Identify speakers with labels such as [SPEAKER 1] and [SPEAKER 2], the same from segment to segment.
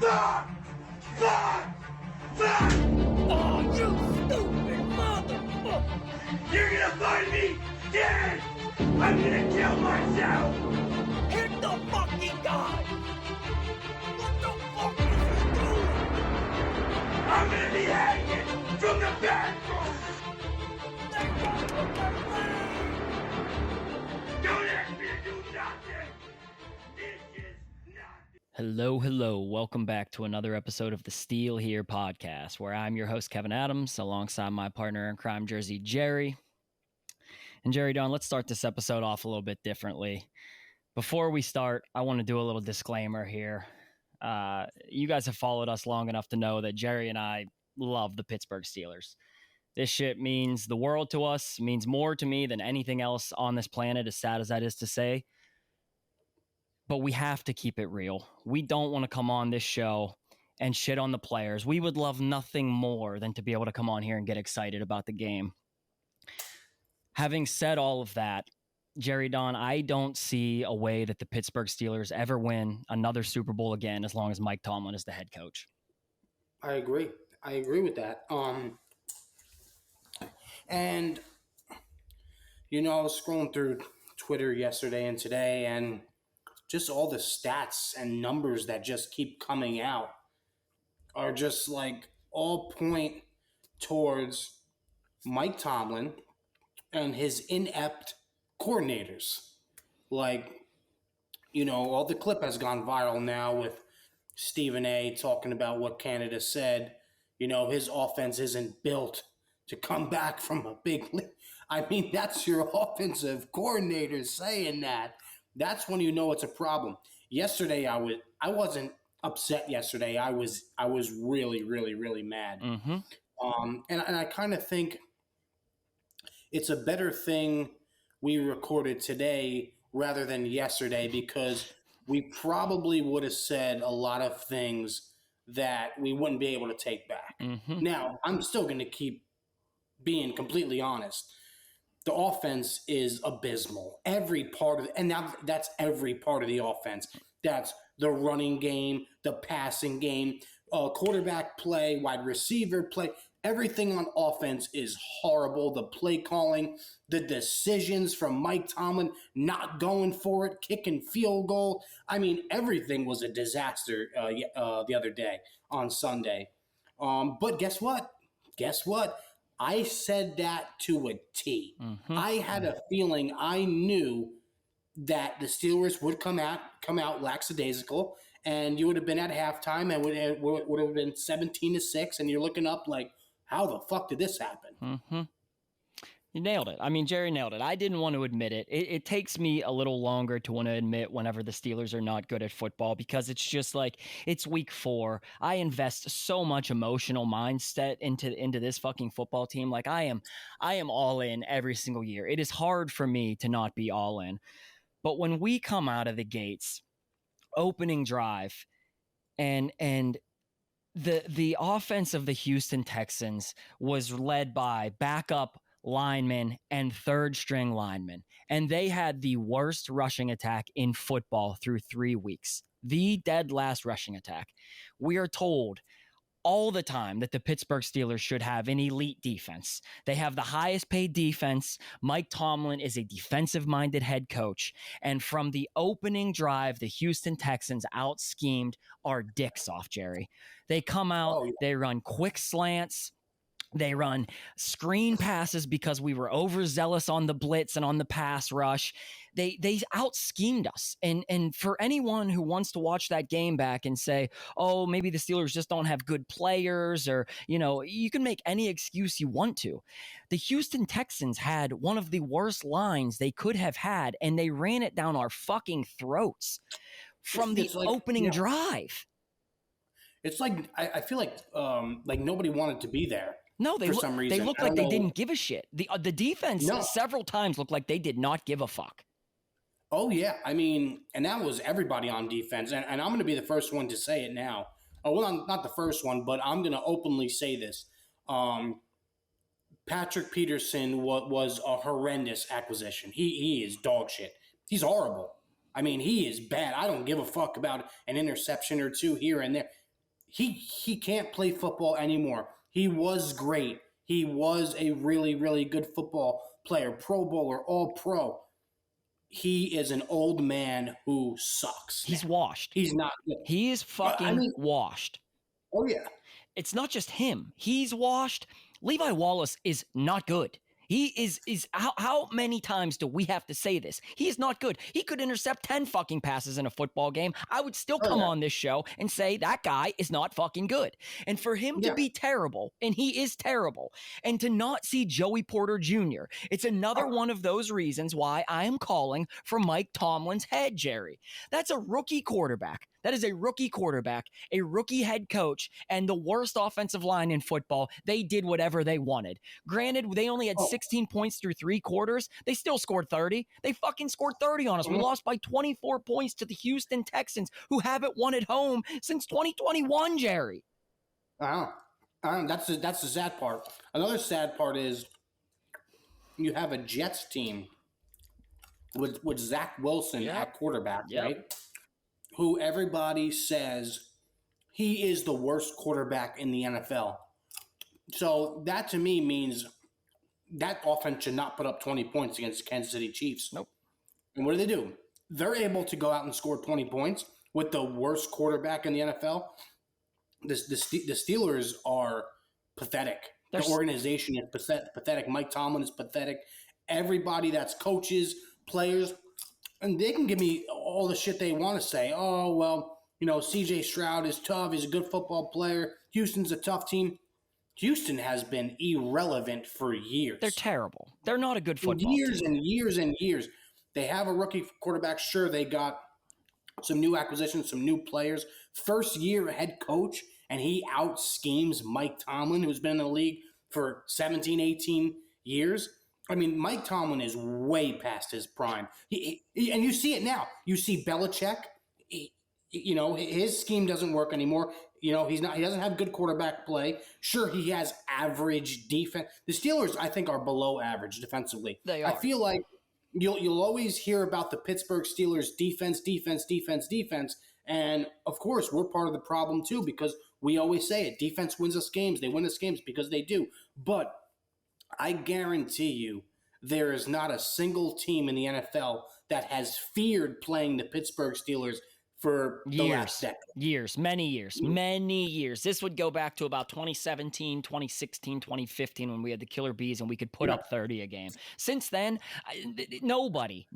[SPEAKER 1] Fuck! Fuck! Fuck!
[SPEAKER 2] Oh, you stupid motherfucker!
[SPEAKER 1] You're gonna find me dead! I'm gonna kill myself!
[SPEAKER 2] Hit the fucking guy! What the fuck is he doing?
[SPEAKER 1] I'm gonna be hanging from the bathroom!
[SPEAKER 2] They got their leg!
[SPEAKER 1] Don't ask me to do nothing! This is nothing!
[SPEAKER 3] Hello. Welcome back to another episode of the Steal Here podcast, where I'm your host, Kevin Adams, alongside my partner in crime, Jersey Jerry. And Jerry, Don, let's start this episode off a little bit differently. Before we start, I want to do a little disclaimer here. You guys have followed us long enough to know that Jerry and I love the Pittsburgh Steelers. This shit means the world to us, means more to me than anything else on this planet, as sad as that is to say. But we have to keep it real. We don't want to come on this show and shit on the players. We would love nothing more than to be able to come on here and get excited about the game. Having said all of that, Jerry Don, I don't see a way that the Pittsburgh Steelers ever win another Super Bowl again as long as Mike Tomlin is the head coach.
[SPEAKER 4] I agree with that. And, you know, I was scrolling through Twitter yesterday and today, and just all the stats and numbers that just keep coming out are just like all point towards Mike Tomlin and his inept coordinators. Like, you know, all the clip has gone viral now with Stephen A. talking about what Canada said. You know, his offense isn't built to come back from a big league. I mean, that's your offensive coordinator saying that. That's when you know it's a problem. Yesterday, I wasn't upset yesterday. I was really, really, really mad.
[SPEAKER 3] Mm-hmm.
[SPEAKER 4] And I kind of think it's a better thing we recorded today rather than yesterday, because we probably would have said a lot of things that we wouldn't be able to take back.
[SPEAKER 3] Mm-hmm.
[SPEAKER 4] Now, I'm still going to keep being completely honest. The offense is abysmal. Every part of it, and now that's every part of the offense. That's the running game, the passing game, quarterback play, wide receiver play. Everything on offense is horrible. The play calling, the decisions from Mike Tomlin not going for it, kicking field goal. I mean, everything was a disaster the other day on Sunday. But guess what? I said that to a T.
[SPEAKER 3] Mm-hmm.
[SPEAKER 4] I had a feeling, I knew that the Steelers would come out lackadaisical, and you would have been at halftime and would have been 17-6, and you're looking up like, how the fuck did this happen?
[SPEAKER 3] Mm-hmm. You nailed it. I mean, Jerry nailed it. I didn't want to admit it. It takes me a little longer to want to admit whenever the Steelers are not good at football, because it's just like, it's week 4. I invest so much emotional mindset into this fucking football team. Like I am all in every single year. It is hard for me to not be all in. But when we come out of the gates, opening drive, and the offense of the Houston Texans was led by backup linemen and third-string linemen, and they had the worst rushing attack in football through 3 weeks. The dead last rushing attack. We are told all the time that the Pittsburgh Steelers should have an elite defense. They have the highest paid defense. Mike Tomlin is a defensive-minded head coach. And from the opening drive, the Houston Texans out-schemed our dicks off, Jerry. They come out, they run quick slants, they run screen passes because we were overzealous on the blitz and on the pass rush. They out-schemed us. And for anyone who wants to watch that game back and say, oh, maybe the Steelers just don't have good players, or, you know, you can make any excuse you want to. The Houston Texans had one of the worst lines they could have had, and they ran it down our fucking throats from the opening drive.
[SPEAKER 4] It's like, I feel like nobody wanted to be there.
[SPEAKER 3] No,
[SPEAKER 4] for some reason.
[SPEAKER 3] They looked like they didn't give a shit. The defense several times looked like they did not give a fuck.
[SPEAKER 4] Oh, yeah. I mean, and that was everybody on defense. And I'm going to be the first one to say it now. Oh, well, I'm not the first one, but I'm going to openly say this. Patrick Peterson was a horrendous acquisition. He is dog shit. He's horrible. I mean, he is bad. I don't give a fuck about an interception or two here and there. he can't play football anymore. He was great. He was a really, really good football player, Pro Bowler, All Pro. He is an old man who sucks.
[SPEAKER 3] He's washed.
[SPEAKER 4] He's not good.
[SPEAKER 3] He is fucking washed.
[SPEAKER 4] Oh, yeah.
[SPEAKER 3] It's not just him. He's washed. Levi Wallace is not good. He is how many times do we have to say this? He is not good. He could intercept 10 fucking passes in a football game. I would still come on this show and say that guy is not fucking good. And for him to be terrible, and he is terrible, and to not see Joey Porter Jr., it's another one of those reasons why I am calling for Mike Tomlin's head, Jerry. That's a rookie quarterback. That is a rookie quarterback, a rookie head coach, and the worst offensive line in football. They did whatever they wanted. Granted, they only had 16 points through 3 quarters. They still scored 30. They fucking scored 30 on us. We lost by 24 points to the Houston Texans, who haven't won at home since 2021, Jerry.
[SPEAKER 4] That's the sad part. Another sad part is you have a Jets team with Zach Wilson at quarterback, right? Who everybody says he is the worst quarterback in the NFL. So that to me means that offense should not put up 20 points against the Kansas City Chiefs.
[SPEAKER 3] Nope.
[SPEAKER 4] And what do? They're able to go out and score 20 points with the worst quarterback in the NFL. The Steelers are pathetic. The organization is pathetic. Mike Tomlin is pathetic. Everybody that's coaches, players, and they can give me all the shit they want to say. Oh, well, C.J. Stroud is tough. He's a good football player. Houston's a tough team. Houston has been irrelevant for years.
[SPEAKER 3] They're terrible. They're not a good football
[SPEAKER 4] years
[SPEAKER 3] team.
[SPEAKER 4] and years and years. They have a rookie quarterback. Sure, they got some new acquisitions, some new players. First year head coach, and he out-schemes Mike Tomlin, who's been in the league for 17, 18 years. I mean, Mike Tomlin is way past his prime. And you see it now. You see Belichick. His scheme doesn't work anymore. He doesn't have good quarterback play. Sure, he has average defense. The Steelers, I think, are below average defensively.
[SPEAKER 3] They are.
[SPEAKER 4] I feel like you'll always hear about the Pittsburgh Steelers defense. And, of course, we're part of the problem, too, because we always say it. Defense wins us games. They win us games because they do. But I guarantee you there is not a single team in the NFL that has feared playing the Pittsburgh Steelers for the last decade.
[SPEAKER 3] Many years. This would go back to about 2017, 2016, 2015 when we had the Killer Bees and we could put up 30 a game. Since then, nobody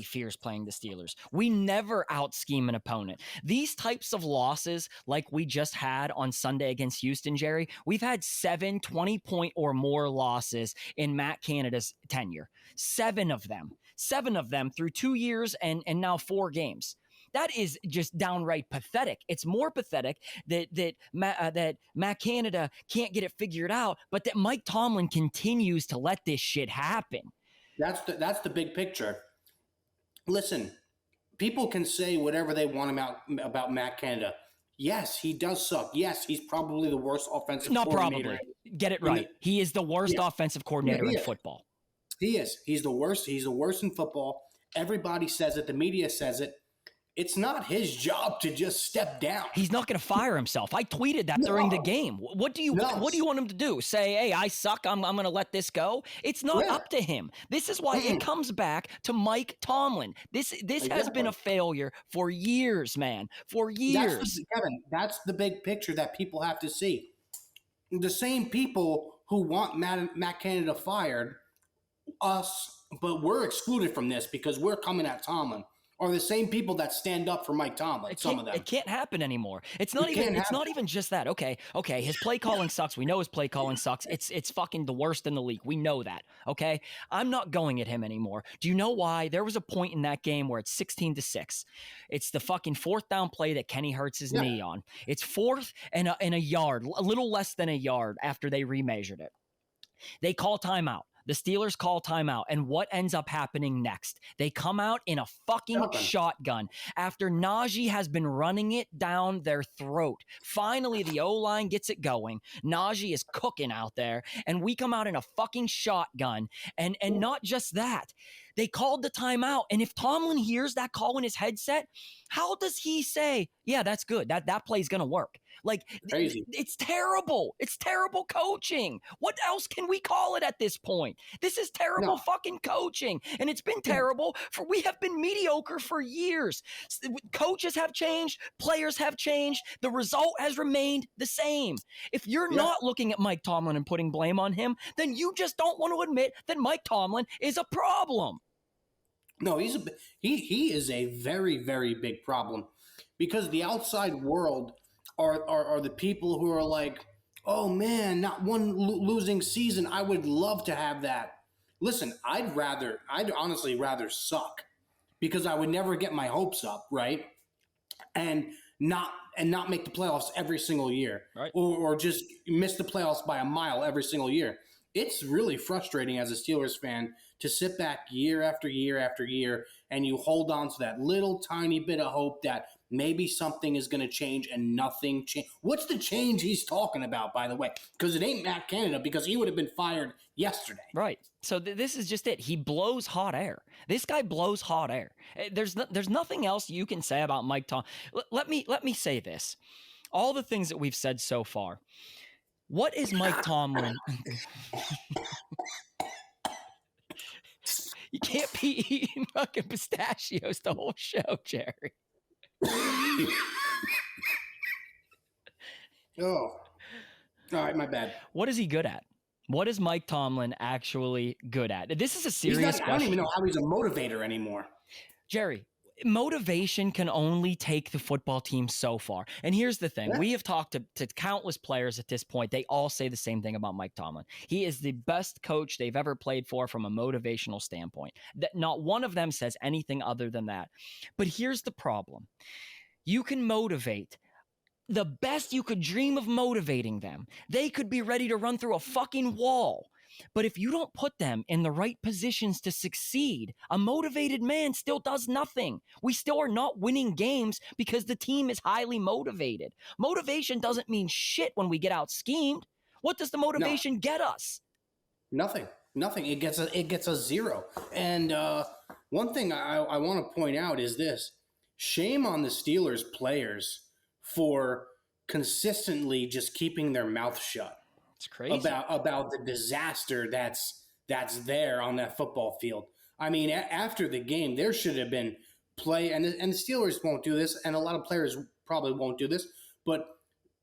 [SPEAKER 3] fears playing the Steelers. We never out-scheme an opponent. These types of losses like we just had on Sunday against Houston, Jerry, we've had 7 20-point or more losses in Matt Canada's tenure. 7 of them through 2 years and now 4 games. That is just downright pathetic. It's more pathetic that Matt Canada can't get it figured out, but that Mike Tomlin continues to let this shit happen.
[SPEAKER 4] That's the big picture. Listen, people can say whatever they want about Matt Canada. Yes, he does suck. Yes, he's probably the worst offensive coordinator.
[SPEAKER 3] Not probably. Get it right. He is the worst offensive coordinator in football.
[SPEAKER 4] He is. He's the worst. He's the worst in football. Everybody says it. The media says it. It's not his job to just step down.
[SPEAKER 3] He's not going to fire himself. I tweeted that during the game. What do you want him to do? Say, hey, I suck. I'm going to let this go. It's not up to him. This is why it comes back to Mike Tomlin. This has been a failure for years, man. For years.
[SPEAKER 4] Kevin, that's the big picture that people have to see. The same people who want Matt Canada fired, us, but we're excluded from this because we're coming at Tomlin, are the same people that stand up for Mike Tomlin. Some of them.
[SPEAKER 3] It can't happen anymore. It's not even just that. Okay. His play calling sucks. We know his play calling sucks. It's fucking the worst in the league. We know that. Okay. I'm not going at him anymore. Do you know why? There was a point in that game where it's 16-6. It's the fucking 4th down play that Kenny hurts his knee on. It's 4th and a yard, a little less than a yard after they remeasured it. They call timeout. The Steelers call timeout, and what ends up happening next? They come out in a fucking shotgun after Najee has been running it down their throat. Finally, the O-line gets it going. Najee is cooking out there, and we come out in a fucking shotgun. And not just that. They called the timeout, and if Tomlin hears that call in his headset, how does he say, yeah, that's good. That play's going to work? Like,
[SPEAKER 4] Crazy.
[SPEAKER 3] it's terrible. It's terrible coaching. What else can we call it at this point? This is terrible fucking coaching. And it's been terrible we have been mediocre for years. Coaches have changed. Players have changed. The result has remained the same. If you're not looking at Mike Tomlin and putting blame on him, then you just don't want to admit that Mike Tomlin is a problem.
[SPEAKER 4] No, he is a very, very big problem, because the outside world are the people who are like, oh man, not one losing season. I would love to have that. Listen, I'd honestly rather suck, because I would never get my hopes up, right? And not make the playoffs every single year,
[SPEAKER 3] right?
[SPEAKER 4] Or just miss the playoffs by a mile every single year. It's really frustrating as a Steelers fan to sit back year after year after year and you hold on to that little tiny bit of hope that maybe something is going to change, and nothing change. What's the change he's talking about, by the way? Because it ain't Matt Canada, because he would have been fired yesterday.
[SPEAKER 3] Right. So this is just it. He blows hot air. This guy blows hot air. There's nothing else you can say about Mike Tomlin. Let me say this. All the things that we've said so far. What is Mike Tomlin? You can't be eating fucking pistachios the whole show, Jerry.
[SPEAKER 4] Oh, all right, my bad.
[SPEAKER 3] What is he good at? What is Mike Tomlin actually good at? This is a serious question.
[SPEAKER 4] I don't even know how he's a motivator anymore.
[SPEAKER 3] Jerry, motivation can only take the football team so far. And here's the thing. We have talked to countless players at this point. They all say the same thing about Mike Tomlin. He is the best coach they've ever played for from a motivational standpoint. That not one of them says anything other than that. But here's the problem. You can motivate the best you could dream of motivating them. They could be ready to run through a fucking wall. But if you don't put them in the right positions to succeed, a motivated man still does nothing. We still are not winning games because the team is highly motivated. Motivation doesn't mean shit when we get out schemed. What does the motivation get us?
[SPEAKER 4] Nothing. It gets a zero. And one thing I want to point out is this. Shame on the Steelers players for consistently just keeping their mouth shut.
[SPEAKER 3] It's crazy
[SPEAKER 4] about the disaster that's there on that football field. I mean, after the game, there should have been play, and the Steelers won't do this, and a lot of players probably won't do this. But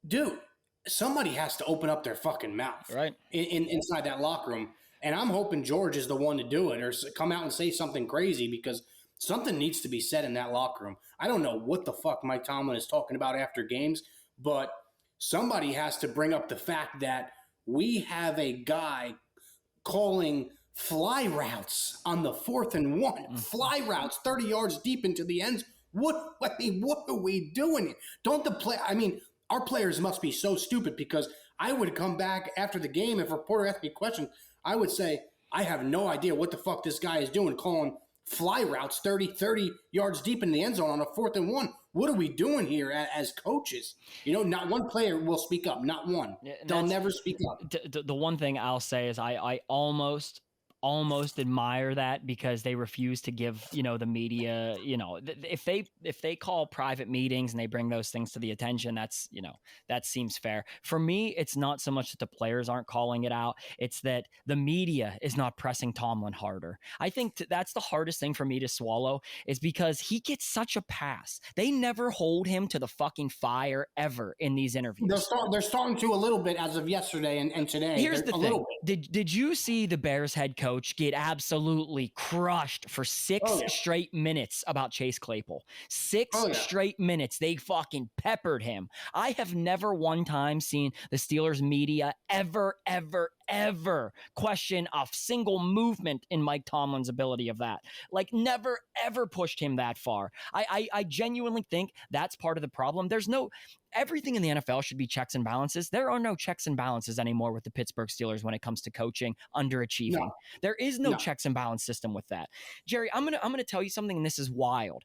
[SPEAKER 4] dude, somebody has to open up their fucking mouth,
[SPEAKER 3] right,
[SPEAKER 4] inside that locker room. And I'm hoping George is the one to do it, or come out and say something crazy, because something needs to be said in that locker room. I don't know what the fuck Mike Tomlin is talking about after games, but somebody has to bring up the fact that we have a guy calling fly routes on the 4th and 1. Fly routes 30 yards deep into the ends. What are we doing? Our players must be so stupid, because I would come back after the game, if a reporter asked me a question, I would say, I have no idea what the fuck this guy is doing, calling fly routes 30 yards deep in the end zone on a 4th and 1. What are we doing here as coaches? Not one player will speak up. Not one. They'll never speak up.
[SPEAKER 3] The one thing I'll say is I almost admire that, because they refuse to give, the media, if they call private meetings and they bring those things to the attention, that's, that seems fair. For me, it's not so much that the players aren't calling it out. It's that the media is not pressing Tomlin harder. I think that's the hardest thing for me to swallow, is because he gets such a pass. They never hold him to the fucking fire ever in these interviews.
[SPEAKER 4] They're starting to a little bit as of yesterday and today.
[SPEAKER 3] Here's the thing. Did you see the Bears head coach get absolutely crushed for 6 straight minutes about Chase Claypool? 6 straight minutes. They fucking peppered him. I have never one time seen the Steelers media ever question a single movement in Mike Tomlin's ability of that. Like, never, ever pushed him that far. I genuinely think that's part of the problem. Everything in the NFL should be checks and balances. There are no checks and balances anymore with the Pittsburgh Steelers when it comes to coaching, underachieving. No. There is no checks and balance system with that. Jerry, I'm gonna tell you something, and this is wild.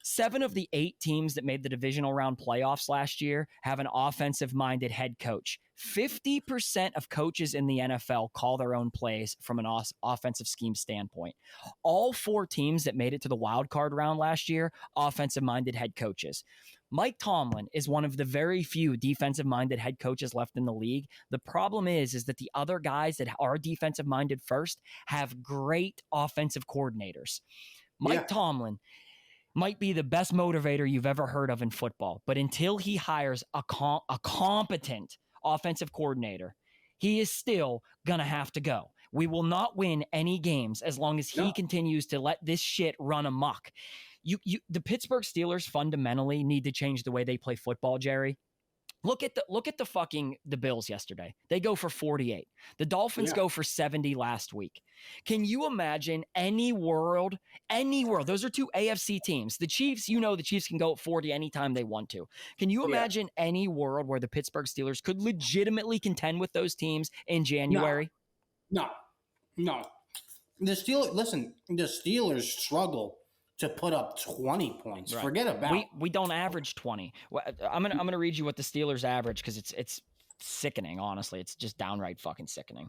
[SPEAKER 3] 7 of the 8 teams that made the divisional round playoffs last year have an offensive-minded head coach. 50% of coaches in the NFL call their own plays from an offensive scheme standpoint. All 4 teams that made it to the wild card round last year, offensive-minded head coaches. Mike Tomlin is one of the very few defensive-minded head coaches left in the league. The problem is that the other guys that are defensive-minded first have great offensive coordinators. Mike Tomlin might be the best motivator you've ever heard of in football, but until he hires a competent offensive coordinator, he is still going to have to go. We will not win any games as long as he continues to let this shit run amok. The Pittsburgh Steelers fundamentally need to change the way they play football, Jerry. Look at the Bills yesterday. They go for 48. The Dolphins go for 70 last week. Can you imagine any world? Those are two AFC teams. The Chiefs, the Chiefs can go at 40 anytime they want to. Can you imagine any world where the Pittsburgh Steelers could legitimately contend with those teams in January?
[SPEAKER 4] No. The Steelers struggle to put up 20 points. Right. Forget about
[SPEAKER 3] we don't average 20. I'm gonna read you what the Steelers average because it's sickening. Honestly, it's just downright fucking sickening.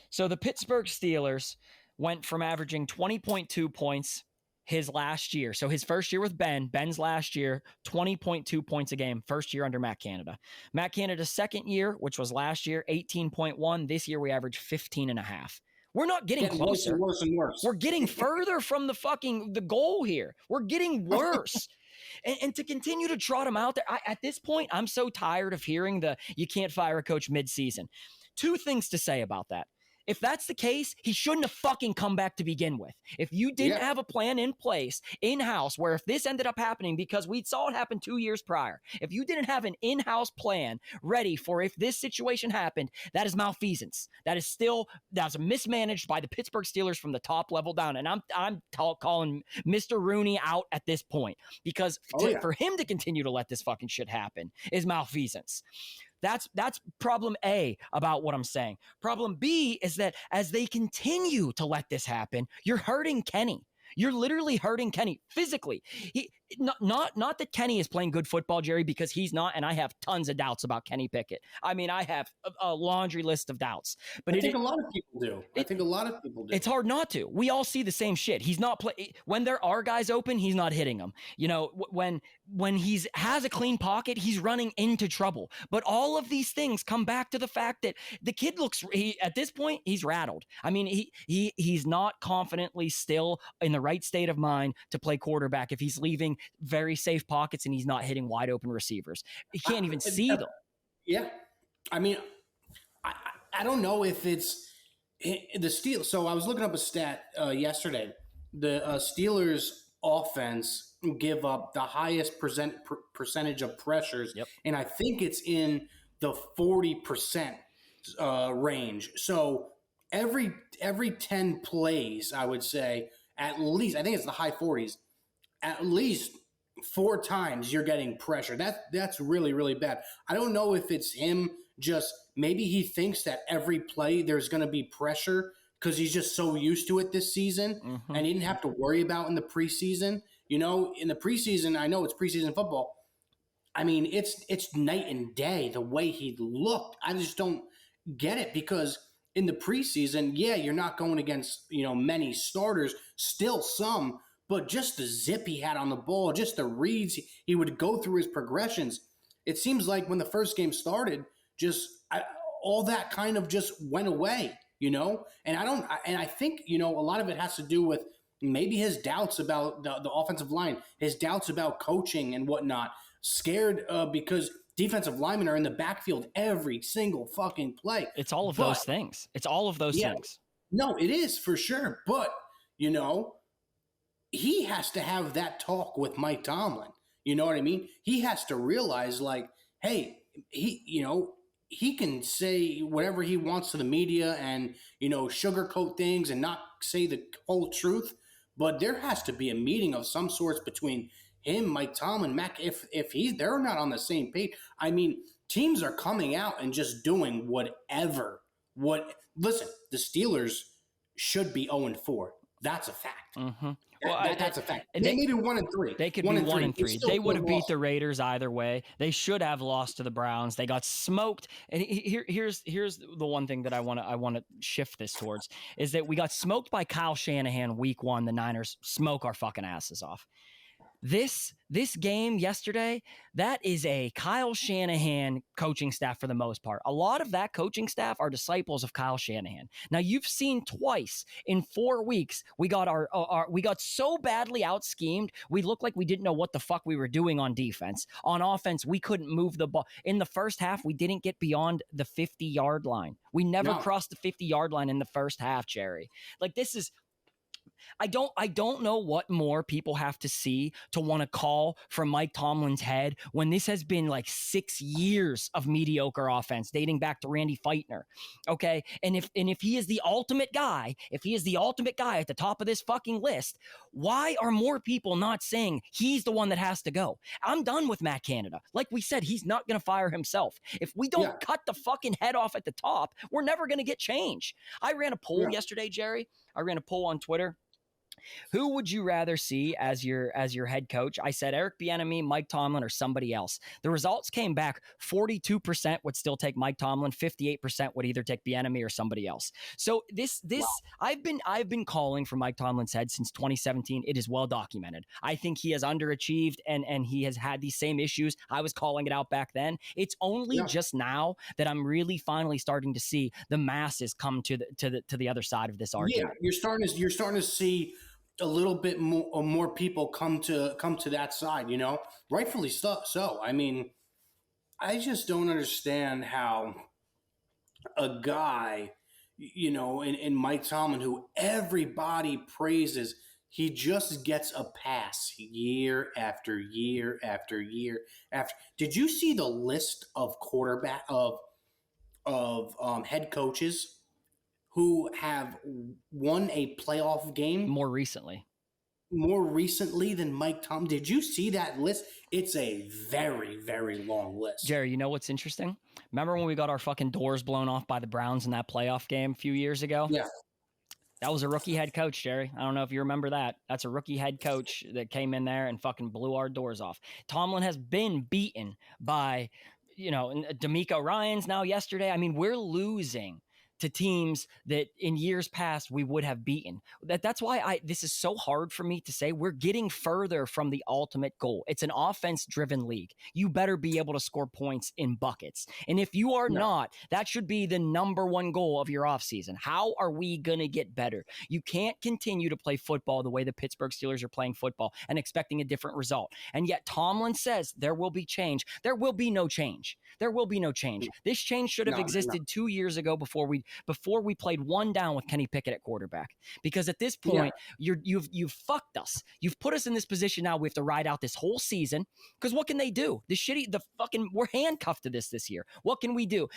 [SPEAKER 3] So the Pittsburgh Steelers went from averaging 20.2 points his last year. So his first year with Ben's last year, 20.2 points a game. First year under Matt Canada. Matt Canada's second year, which was last year, 18.1. This year we averaged 15.5. We're not getting closer.
[SPEAKER 4] Worse and worse.
[SPEAKER 3] We're getting further from the goal here. We're getting worse. And to continue to trot him out there, at this point, I'm so tired of hearing you can't fire a coach mid-season. Two things to say about that. If that's the case, he shouldn't have fucking come back to begin with. If you didn't have a plan in place, in-house, where if this ended up happening, because we saw it happen 2 years prior, if you didn't have an in-house plan ready for if this situation happened, that is malfeasance. That's mismanaged by the Pittsburgh Steelers from the top level down. And I'm calling Mr. Rooney out at this point because for him to continue to let this fucking shit happen is malfeasance. That's problem A about what I'm saying. Problem B is that as they continue to let this happen, you're hurting Kenny. You're literally hurting Kenny physically. Not that Kenny is playing good football, Jerry, because he's not, and I have tons of doubts about Kenny Pickett. I mean, I have a laundry list of doubts. But
[SPEAKER 4] I think a lot of people do. It's
[SPEAKER 3] hard not to. We all see the same shit. He's not when there are guys open, he's not hitting them. When he has a clean pocket, he's running into trouble. But all of these things come back to the fact that the kid at this point, he's rattled. I mean, he's not confidently still in the right state of mind to play quarterback if he's leaving very safe pockets and he's not hitting wide open receivers. He can't even see them.
[SPEAKER 4] Yeah. I mean, I don't know if it's the Steelers. So I was looking up a stat yesterday. The Steelers offense give up the highest percentage of pressures. Yep. And I think it's in the 40% range. So every 10 plays, I would say, at least, I think it's the high 40s, at least 4 times you're getting pressure. That's really, really bad. I don't know if it's him maybe he thinks that every play there's going to be pressure because he's just so used to it this season and he didn't have to worry about in the preseason. In the preseason, I know it's preseason football. I mean, it's night and day the way he looked. I just don't get it because in the preseason, you're not going against, many starters, still some, but just the zip he had on the ball, just the reads, he would go through his progressions. It seems like when the first game started, all that kind of just went away, and I think, a lot of it has to do with maybe his doubts about the offensive line, his doubts about coaching and whatnot, scared because defensive linemen are in the backfield every single fucking play.
[SPEAKER 3] It's all of those things. It's all of those things.
[SPEAKER 4] No, it is for sure. But, he has to have that talk with Mike Tomlin. You know what I mean? He has to realize, hey, he can say whatever he wants to the media and, sugarcoat things and not say the whole truth. But there has to be a meeting of some sorts between him, Mike Tomlin, Mac, if they're not on the same page. I mean, teams are coming out and just doing whatever. Listen, the Steelers should be 0-4. That's a fact.
[SPEAKER 3] Mm-hmm.
[SPEAKER 4] That's a fact. Maybe 1-3.
[SPEAKER 3] They could be 1-3. They would have beat the Raiders either way. They should have lost to the Browns. They got smoked. And here's the one thing that I want to shift this towards is that we got smoked by Kyle Shanahan week 1. The Niners smoke our fucking asses off. This game yesterday, that is a Kyle Shanahan coaching staff for the most part. A lot of that coaching staff are disciples of Kyle Shanahan. Now you've seen twice in 4 weeks we got we got so badly out schemed. We looked like we didn't know what the fuck we were doing on defense. On offense, we couldn't move the ball. In the first half, we didn't get beyond the 50-yard line. We never crossed the 50-yard line in the first half, Jerry. Like this is I don't know what more people have to see to want to call from Mike Tomlin's head when this has been like 6 years of mediocre offense dating back to Randy Feitner. Okay? And if he is the ultimate guy, at the top of this fucking list, why are more people not saying he's the one that has to go? I'm done with Matt Canada. Like we said, he's not going to fire himself. If we don't cut the fucking head off at the top, we're never going to get change. I ran a poll yesterday, Jerry. I ran a poll on Twitter. Who would you rather see as your head coach? I said Eric Bieniemy, Mike Tomlin, or somebody else. The results came back 42% would still take Mike Tomlin, 58% would either take Bieniemy or somebody else. So this I've been calling for Mike Tomlin's head since 2017. It is well documented. I think he has underachieved and he has had these same issues. I was calling it out back then. It's only just now that I'm really finally starting to see the masses come to the other side of this argument.
[SPEAKER 4] Yeah, you're starting to see a little bit more people come to that side, you know, rightfully so. I mean, I just don't understand how a guy, you know, in Mike Tomlin, who everybody praises, he just gets a pass year after year after year after. Did you see the list of head coaches who have won a playoff game
[SPEAKER 3] more recently
[SPEAKER 4] than Mike Tomlin? Did you see that list? It's a very, very long list.
[SPEAKER 3] Jerry, you know what's interesting? Remember when we got our fucking doors blown off by the Browns in that playoff game a few years ago?
[SPEAKER 4] Yeah.
[SPEAKER 3] That was a rookie head coach, Jerry. I don't know if you remember that. That's a rookie head coach that came in there and fucking blew our doors off. Tomlin has been beaten by, you know, D'Amico Ryans now yesterday. I mean, we're losing to teams that in years past we would have beaten. That's why this is so hard for me to say. We're getting further from the ultimate goal. It's an offense-driven league. You better be able to score points in buckets. And if you are not, that should be the number one goal of your offseason. How are we going to get better? You can't continue to play football the way the Pittsburgh Steelers are playing football and expecting a different result. And yet Tomlin says there will be change. There will be no change. There will be no change. This change should have existed 2 years ago before we played one down with Kenny Pickett at quarterback. Because at this point, you've fucked us. You've put us in this position now. We have to ride out this whole season. Because what can they do? We're handcuffed to this year. What can we do?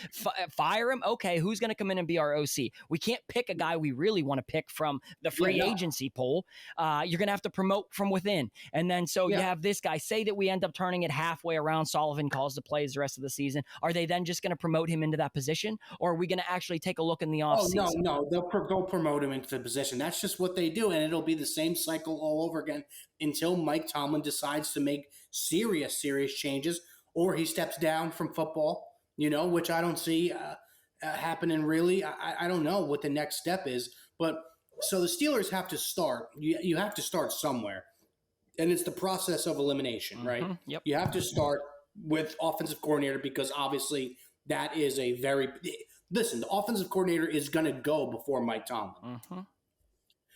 [SPEAKER 3] Fire him? Okay, who's going to come in and be our OC? We can't pick a guy we really want to pick from the free agency pool. You're going to have to promote from within. And then you have this guy. Say that we end up turning it halfway around. Sullivan calls the plays the rest of the season. Are they then just going to promote him into that position? Or are we going to actually take a look in the offseason?
[SPEAKER 4] No, they'll promote him into the position. That's just what they do, and it'll be the same cycle all over again until Mike Tomlin decides to make serious changes, or he steps down from football, you know, which I don't see happening really. I don't know what the next step is, but so the Steelers have to start. You have to start somewhere, and it's the process of elimination, right?
[SPEAKER 3] Yep.
[SPEAKER 4] You have to start with offensive coordinator because obviously that is a very – listen, the offensive coordinator is going to go before Mike Tomlin.
[SPEAKER 3] Mm-hmm.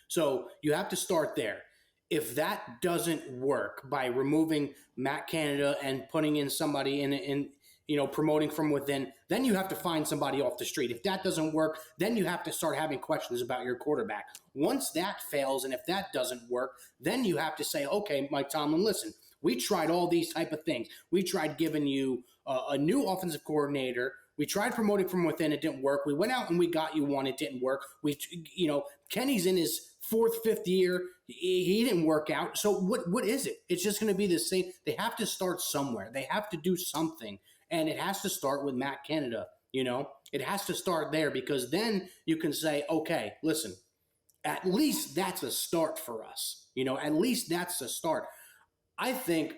[SPEAKER 4] So you have to start there. If that doesn't work by removing Matt Canada and putting in somebody in you know, promoting from within, then you have to find somebody off the street. If that doesn't work, then you have to start having questions about your quarterback. Once that fails, and if that doesn't work, then you have to say, okay, Mike Tomlin, listen, we tried all these type of things. We tried giving you a new offensive coordinator. We tried promoting from within. It didn't work. We went out and we got you one. It didn't work. Kenny's in his fourth, fifth year. He didn't work out. So what is it? It's just going to be the same. They have to start somewhere. They have to do something. And it has to start with Matt Canada. You know, it has to start there because then you can say, okay, listen, at least that's a start for us. You know, at least that's a start. I think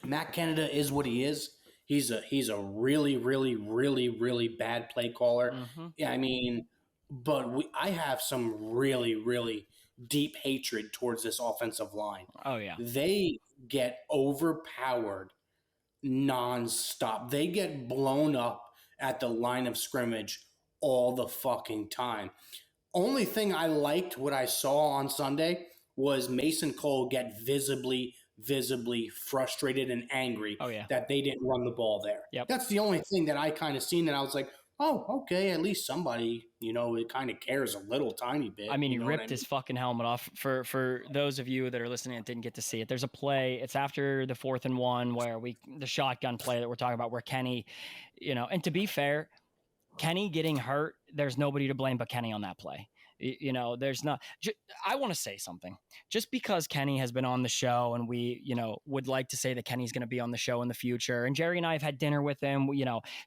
[SPEAKER 4] Matt Canada is what he is. He's a really, really, really, really bad play caller.
[SPEAKER 3] Mm-hmm.
[SPEAKER 4] Yeah, I mean, but I have some really, really deep hatred towards this offensive line.
[SPEAKER 3] Oh, yeah.
[SPEAKER 4] They get overpowered nonstop. They get blown up at the line of scrimmage all the fucking time. Only thing I liked what I saw on Sunday was Mason Cole get visibly frustrated and angry that they didn't run the ball there.
[SPEAKER 3] Yep.
[SPEAKER 4] That's the only thing that I kind of seen that I was like, oh, okay, at least somebody, it kind of cares a little tiny bit.
[SPEAKER 3] I mean, he ripped his fucking helmet off. For those of you that are listening and didn't get to see it, there's a play. It's after the 4th and 1 where the shotgun play that we're talking about where Kenny, and to be fair, Kenny getting hurt, there's nobody to blame but Kenny on that play. There's not. I want to say something. Just because Kenny has been on the show and we, would like to say that Kenny's going to be on the show in the future. And Jerry and I have had dinner with him.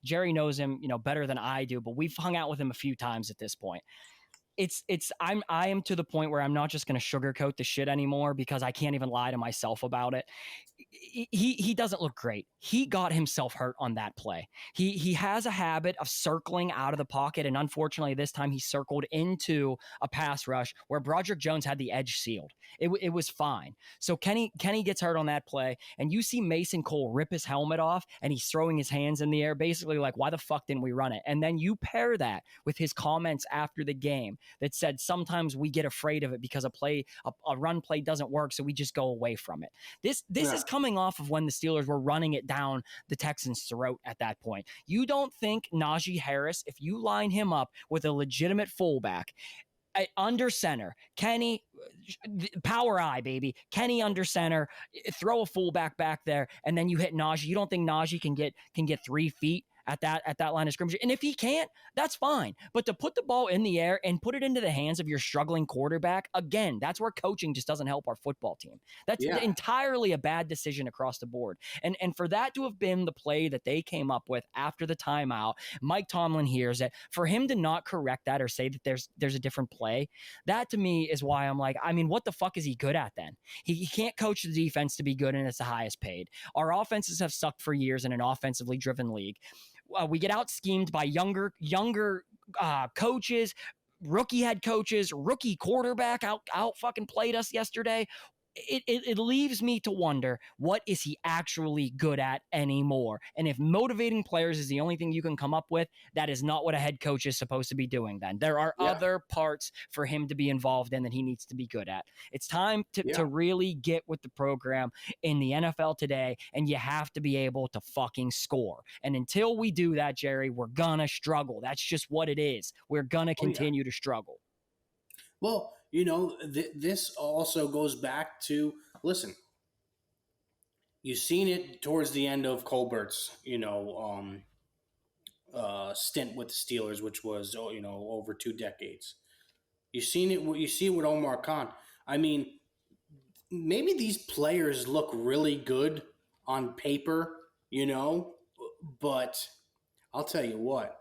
[SPEAKER 3] Jerry knows him, better than I do, but we've hung out with him a few times at this point. I am to the point where I'm not just going to sugarcoat the shit anymore because I can't even lie to myself about it. He doesn't look great. He got himself hurt on that play. He has a habit of circling out of the pocket, and unfortunately this time he circled into a pass rush where Broderick Jones had the edge sealed. It was fine. So Kenny gets hurt on that play, and you see Mason Cole rip his helmet off, and he's throwing his hands in the air, basically like, why the fuck didn't we run it? And then you pair that with his comments after the game that said sometimes we get afraid of it because a run play doesn't work, so we just go away from it. This is coming off of when the Steelers were running it down the Texans' throat at that point. You don't think Najee Harris, if you line him up with a legitimate fullback, under center, Kenny, power eye, baby. Kenny under center, throw a fullback back there, and then you hit Najee. You don't think Najee can get 3 feet at that line of scrimmage? And if he can't, that's fine. But to put the ball in the air and put it into the hands of your struggling quarterback, again, that's where coaching just doesn't help our football team. That's entirely a bad decision across the board. And for that to have been the play that they came up with after the timeout, Mike Tomlin hears it. For him to not correct that or say that there's a different play, that to me is why I'm like, I mean, what the fuck is he good at then? He can't coach the defense to be good, and it's the highest paid. Our offenses have sucked for years in an offensively driven league. We get out schemed by younger coaches, rookie head coaches, rookie quarterback out fucking played us yesterday. It leaves me to wonder, what is he actually good at anymore? And if motivating players is the only thing you can come up with, that is not what a head coach is supposed to be doing then. There are other parts for him to be involved in that he needs to be good at. It's time to really get with the program in the NFL today, and you have to be able to fucking score. And until we do that, Jerry, we're gonna struggle. That's just what it is. We're gonna continue to struggle.
[SPEAKER 4] Well, this also goes back to, listen, you've seen it towards the end of Colbert's, stint with the Steelers, which was, over 2 decades. You see it with Omar Khan. I mean, maybe these players look really good on paper, but I'll tell you what,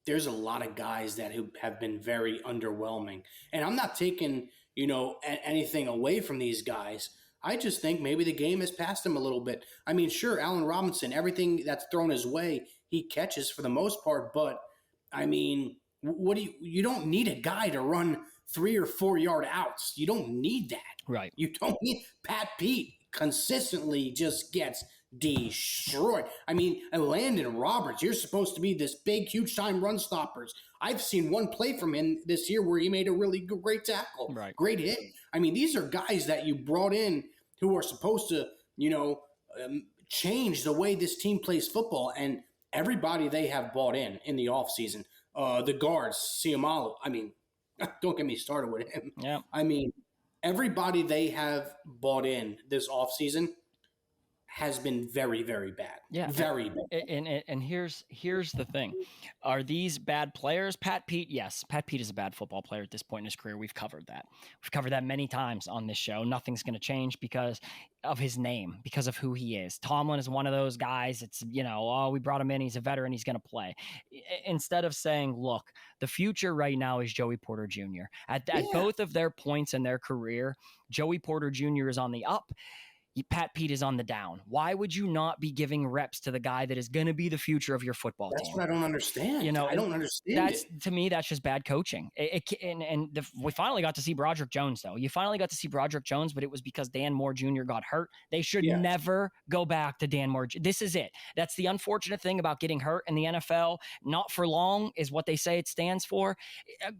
[SPEAKER 4] there's a lot of guys that have been very underwhelming. And I'm not taking, anything away from these guys. I just think maybe the game has passed him a little bit. I mean, sure, Allen Robinson, everything that's thrown his way, he catches for the most part. But, I mean, you don't need a guy to run 3 or 4 yard outs. You don't need that.
[SPEAKER 3] Right.
[SPEAKER 4] You don't need Pat Pete consistently just gets destroyed. I mean, Landon Roberts, you're supposed to be this big, huge time run stoppers. I've seen one play from him this year where he made a really great tackle.
[SPEAKER 3] Right.
[SPEAKER 4] Great hit. I mean, these are guys that you brought in who are supposed to, change the way this team plays football. And everybody they have bought in the offseason, the guards, Siamalu. I mean, don't get me started with him.
[SPEAKER 3] Yeah.
[SPEAKER 4] I mean, everybody they have bought in this offseason has been very, very bad.
[SPEAKER 3] Yeah.
[SPEAKER 4] Very bad.
[SPEAKER 3] And here's the thing. Are these bad players? Pat Pete, yes. Pat Pete is a bad football player at this point in his career. We've covered that. We've covered that many times on this show. Nothing's going to change because of his name, because of who he is. Tomlin is one of those guys. It's, we brought him in. He's a veteran. He's going to play. Instead of saying, look, the future right now is Joey Porter Jr. At both of their points in their career, Joey Porter Jr. is on the up. Pat Pete is on the down. Why would you not be giving reps to the guy that is going to be the future of your football
[SPEAKER 4] That's
[SPEAKER 3] team?
[SPEAKER 4] what I don't understand.
[SPEAKER 3] You know,
[SPEAKER 4] I don't understand
[SPEAKER 3] that's
[SPEAKER 4] it.
[SPEAKER 3] to me, that's just bad coaching. We finally got to see Broderick Jones, though. You finally got to see Broderick Jones, but it was because Dan Moore Jr. got hurt. They should never go back to Dan Moore. This is it. That's the unfortunate thing about getting hurt in the NFL. Not for long is what they say it stands for.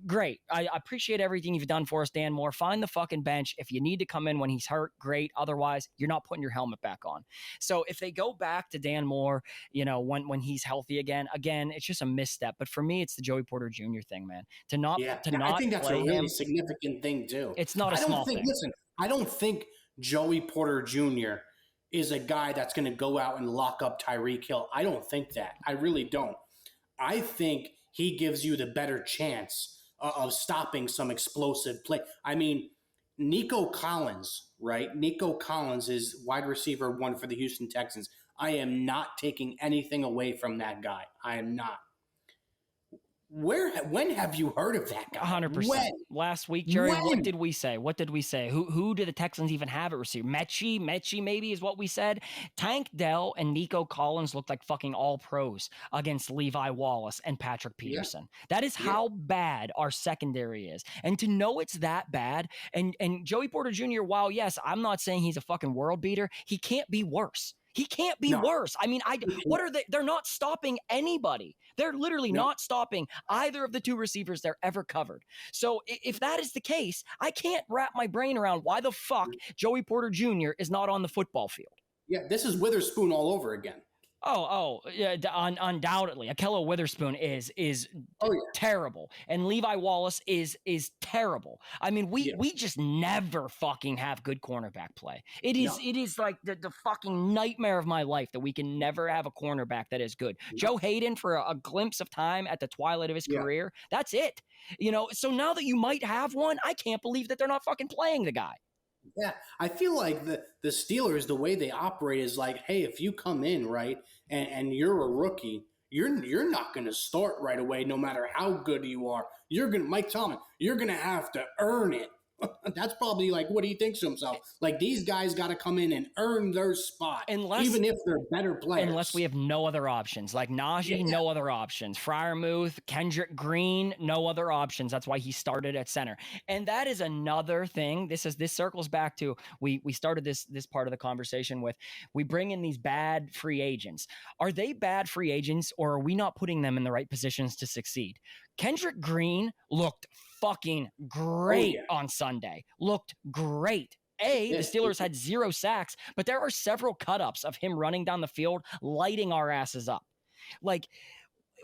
[SPEAKER 3] Great. I appreciate everything you've done for us, Dan Moore. Find the fucking bench. If you need to come in when he's hurt, great. Otherwise, you're not putting your helmet back on. So if they go back to Dan Moore, you know, when he's healthy again, it's just a misstep. But for me, it's the Joey Porter Jr. thing, man.
[SPEAKER 4] I think that's a really significant thing too.
[SPEAKER 3] It's not a small thing.
[SPEAKER 4] Listen, I don't think Joey Porter Jr. is a guy that's going to go out and lock up Tyreek Hill. I don't think that. I really don't. I think he gives you the better chance of stopping some explosive play. I mean, Nico Collins, right? Nico Collins is wide receiver 1 for the Houston Texans. I am not taking anything away from that guy. I am not. When have you heard of that guy?
[SPEAKER 3] 100%.
[SPEAKER 4] When?
[SPEAKER 3] Last week, Jerry, what did we say? Who do the Texans even have at receiver? Mechie maybe is what we said. Tank Dell and Nico Collins looked like fucking all pros against Levi Wallace and Patrick Peterson. That is how bad our secondary is. And to know it's that bad, and Joey Porter Jr., while yes, I'm not saying he's a fucking world beater, he can't be worse. He can't be worse. I mean, what are they? They're not stopping anybody. They're literally not stopping either of the two receivers they're ever covered. So if that is the case, I can't wrap my brain around why the fuck Joey Porter Jr. is not on the football field.
[SPEAKER 4] Yeah, this is Witherspoon all over again.
[SPEAKER 3] Yeah, undoubtedly. Akello Witherspoon is terrible, and Levi Wallace is terrible. I mean, we just never fucking have good cornerback play. It is like the fucking nightmare of my life that we can never have a cornerback that is good. Joe Hayden for a glimpse of time at the twilight of his career. That's it. You know, so now that you might have one, I can't believe that they're not fucking playing the guy.
[SPEAKER 4] Yeah, I feel like the Steelers, the way they operate is like, hey, if you come in, right, and you're a rookie, you're not going to start right away no matter how good you are. Mike Tomlin, you're going to have to earn it. That's probably like what he thinks to himself. Like, these guys got to come in and earn their spot, even if they're better players.
[SPEAKER 3] Unless we have no other options. Like Najee, no other options. Freiermuth, Kendrick Green, no other options. That's why he started at center. And that is another thing. This circles back to, we started this part of the conversation with, we bring in these bad free agents. Are they bad free agents, or are we not putting them in the right positions to succeed? Kendrick Green looked fucking great on Sunday. Looked great. The Steelers had 0 sacks, but there are several cut-ups of him running down the field, lighting our asses up. Like,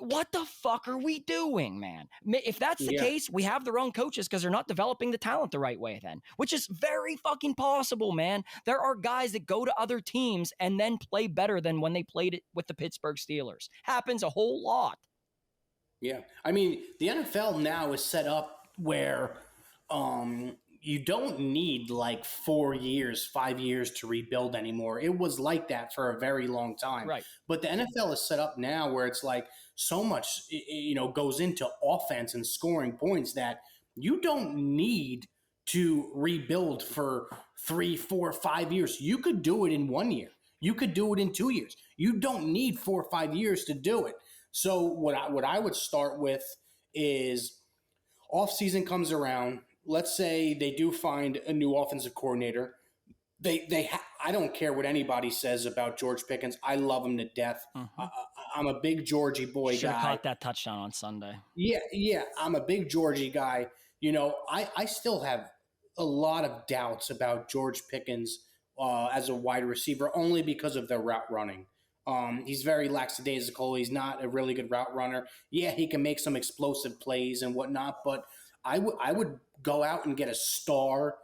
[SPEAKER 3] what the fuck are we doing, man? If that's the case, we have the wrong coaches because they're not developing the talent the right way then, which is very fucking possible, man. There are guys that go to other teams and then play better than when they played it with the Pittsburgh Steelers. Happens a whole lot.
[SPEAKER 4] Yeah. I mean, the NFL now is set up where you don't need like 4 years, 5 years to rebuild anymore. It was like that for a very long time.
[SPEAKER 3] Right.
[SPEAKER 4] But the NFL is set up now where it's like so much, goes into offense and scoring points that you don't need to rebuild for 3, 4, 5 years. You could do it in 1 year. You could do it in 2 years. You don't need 4 or 5 years to do it. So what I would start with is offseason comes around. Let's say they do find a new offensive coordinator. I don't care what anybody says about George Pickens. I love him to death. Mm-hmm. I'm a big Georgie boy guy.
[SPEAKER 3] Should have caught that touchdown on Sunday.
[SPEAKER 4] Yeah. I'm a big Georgie guy. You know, I still have a lot of doubts about George Pickens as a wide receiver, only because of their route running. He's very lackadaisical. He's not a really good route runner. Yeah, he can make some explosive plays and whatnot, but I would go out and get a star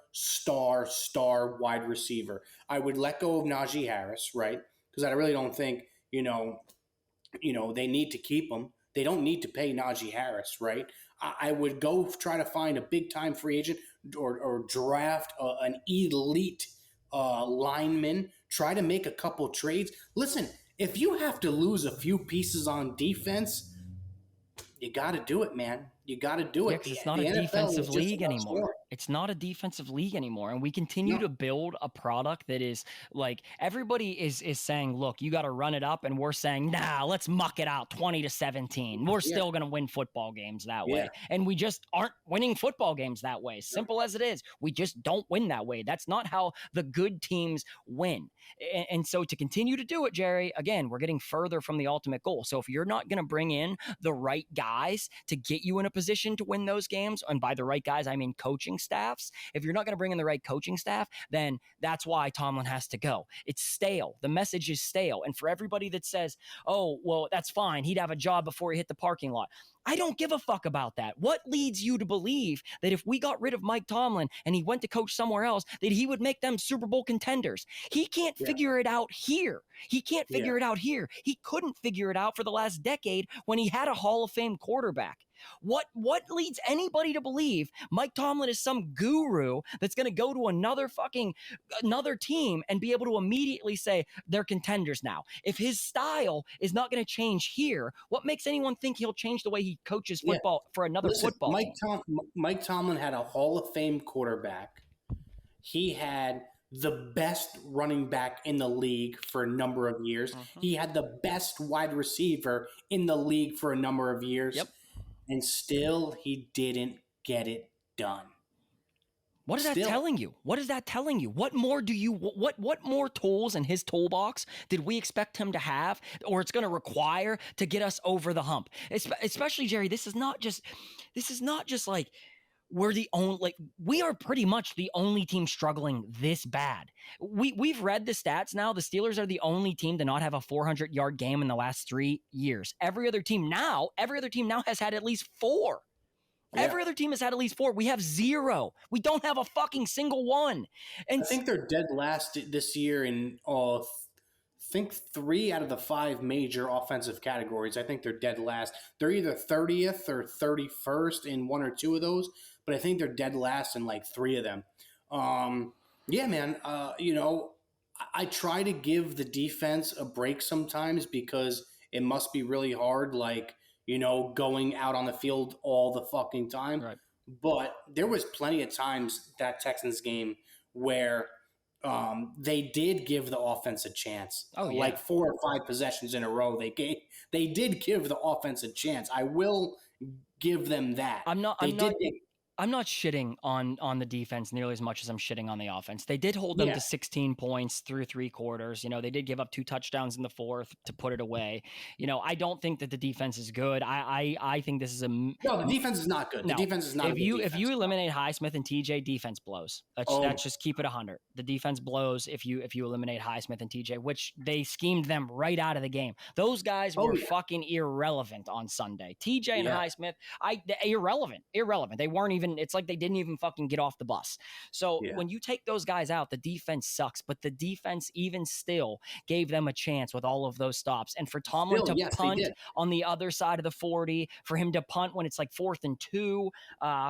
[SPEAKER 4] wide receiver. I would let go of Najee Harris, right? Because I really don't think, they need to keep him. They don't need to pay Najee Harris, right? I would go try to find a big-time free agent or draft an elite lineman, try to make a couple trades. Listen, if you have to lose a few pieces on defense, you got to do it, man. You got to do it.
[SPEAKER 3] Yeah, because it's not a defensive league anymore. It's not a defensive league anymore. And we continue
[SPEAKER 4] No.
[SPEAKER 3] to build a product that is like everybody is saying, look, you got to run it up. And we're saying, nah, let's muck it out 20-17. We're still going to win football games that way. And we just aren't winning football games that way. Simple as it is. We just don't win that way. That's not how the good teams win. And so to continue to do it, Jerry, again, we're getting further from the ultimate goal. So if you're not going to bring in the right guys to get you in a position to win those games, and by the right guys, I mean coaching staffs. If you're not going to bring in the right coaching staff, then that's why Tomlin has to go. It's stale. The message is stale. And for everybody that says, oh, well, that's fine, he'd have a job before he hit the parking lot, I don't give a fuck about that. What leads you to believe that if we got rid of Mike Tomlin and he went to coach somewhere else, that he would make them Super Bowl contenders? He can't figure it out here. He can't figure it out here. He couldn't figure it out for the last decade when he had a Hall of Fame quarterback. What leads anybody to believe Mike Tomlin is some guru that's going to go to another team and be able to immediately say they're contenders now? If his style is not going to change here, what makes anyone think he'll change the way he coaches football for another football team?
[SPEAKER 4] Mike Tomlin had a Hall of Fame quarterback. He had the best running back in the league for a number of years. He had the best wide receiver in the league for a number of years. And still, he didn't get it done.
[SPEAKER 3] What is that telling you? What is that telling you? What more do you, what more tools in his toolbox did we expect him to have, or it's going to require to get us over the hump? Especially, Jerry, this is not just like we're the only, like, we are pretty much the only team struggling this bad. We've read the stats now. The Steelers are the only team to not have a 400-yard game in the last 3 years. Every other team now has had at least 4. Every other team has had at least 4. We have 0. We don't have a fucking single one. And
[SPEAKER 4] I think they're dead last this year in I think 3 out of the 5 major offensive categories. I think they're dead last. They're either 30th or 31st in 1 or 2 of those, but I think they're dead last in like 3 of them. Yeah, man. I try to give the defense a break sometimes because it must be really hard, like, going out on the field all the fucking time.
[SPEAKER 3] Right.
[SPEAKER 4] But there was plenty of times that Texans game where they did give the offense a chance. Like 4 or 5 possessions in a row. They did give the offense a chance. I will give them that.
[SPEAKER 3] I'm not shitting on the defense nearly as much as I'm shitting on the offense. They did hold them to 16 points through 3 quarters. They did give up 2 touchdowns in the 4th to put it away. I don't think that the defense is good. I think this is
[SPEAKER 4] no, the defense is not good.
[SPEAKER 3] No.
[SPEAKER 4] The defense is not.
[SPEAKER 3] If you eliminate Highsmith and TJ, defense blows. Let's just keep it 100. The defense blows if you eliminate Highsmith and TJ, which they schemed them right out of the game. Those guys were fucking irrelevant on Sunday. TJ and Highsmith, irrelevant. They weren't even. It's like they didn't even fucking get off the bus. So when you take those guys out, the defense sucks. But the defense even still gave them a chance with all of those stops. And for Tomlin to punt on the other side of the 40, for him to punt when it's like 4th and 2,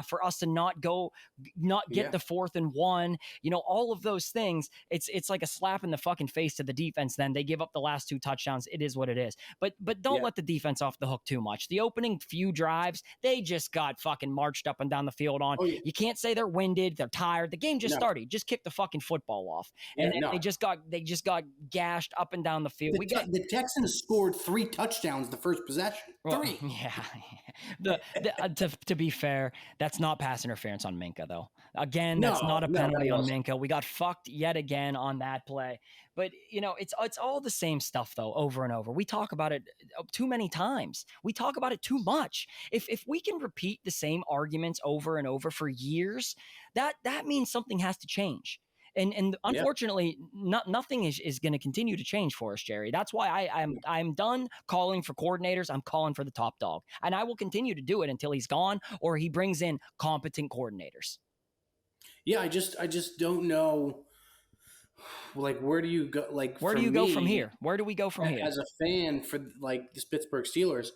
[SPEAKER 3] for us to not get the 4th and 1, all of those things, it's like a slap in the fucking face to the defense. Then they give up the last 2 touchdowns. It is what it is. But don't let the defense off the hook too much. The opening few drives, they just got fucking marched up and down the field on. You can't say they're winded, they're tired. The game just started. Just kick the fucking football off. And they just got gashed up and down the field.
[SPEAKER 4] The Texans scored 3 touchdowns the first possession. 3.
[SPEAKER 3] To be fair, that's not pass interference on Minka, though. Again, that's not a penalty on Minka. We got fucked yet again on that play. But, it's all the same stuff, though, over and over. We talk about it too many times. We talk about it too much. If we can repeat the same arguments over and over for years, that means something has to change. And unfortunately, nothing is going to continue to change for us, Jerry. That's why I'm done calling for coordinators. I'm calling for the top dog. And I will continue to do it until he's gone or he brings in competent coordinators.
[SPEAKER 4] Yeah, I just don't know. Like, where do you go? Like,
[SPEAKER 3] where do you go from here? Where do we go from here?
[SPEAKER 4] As a fan for like the Pittsburgh Steelers,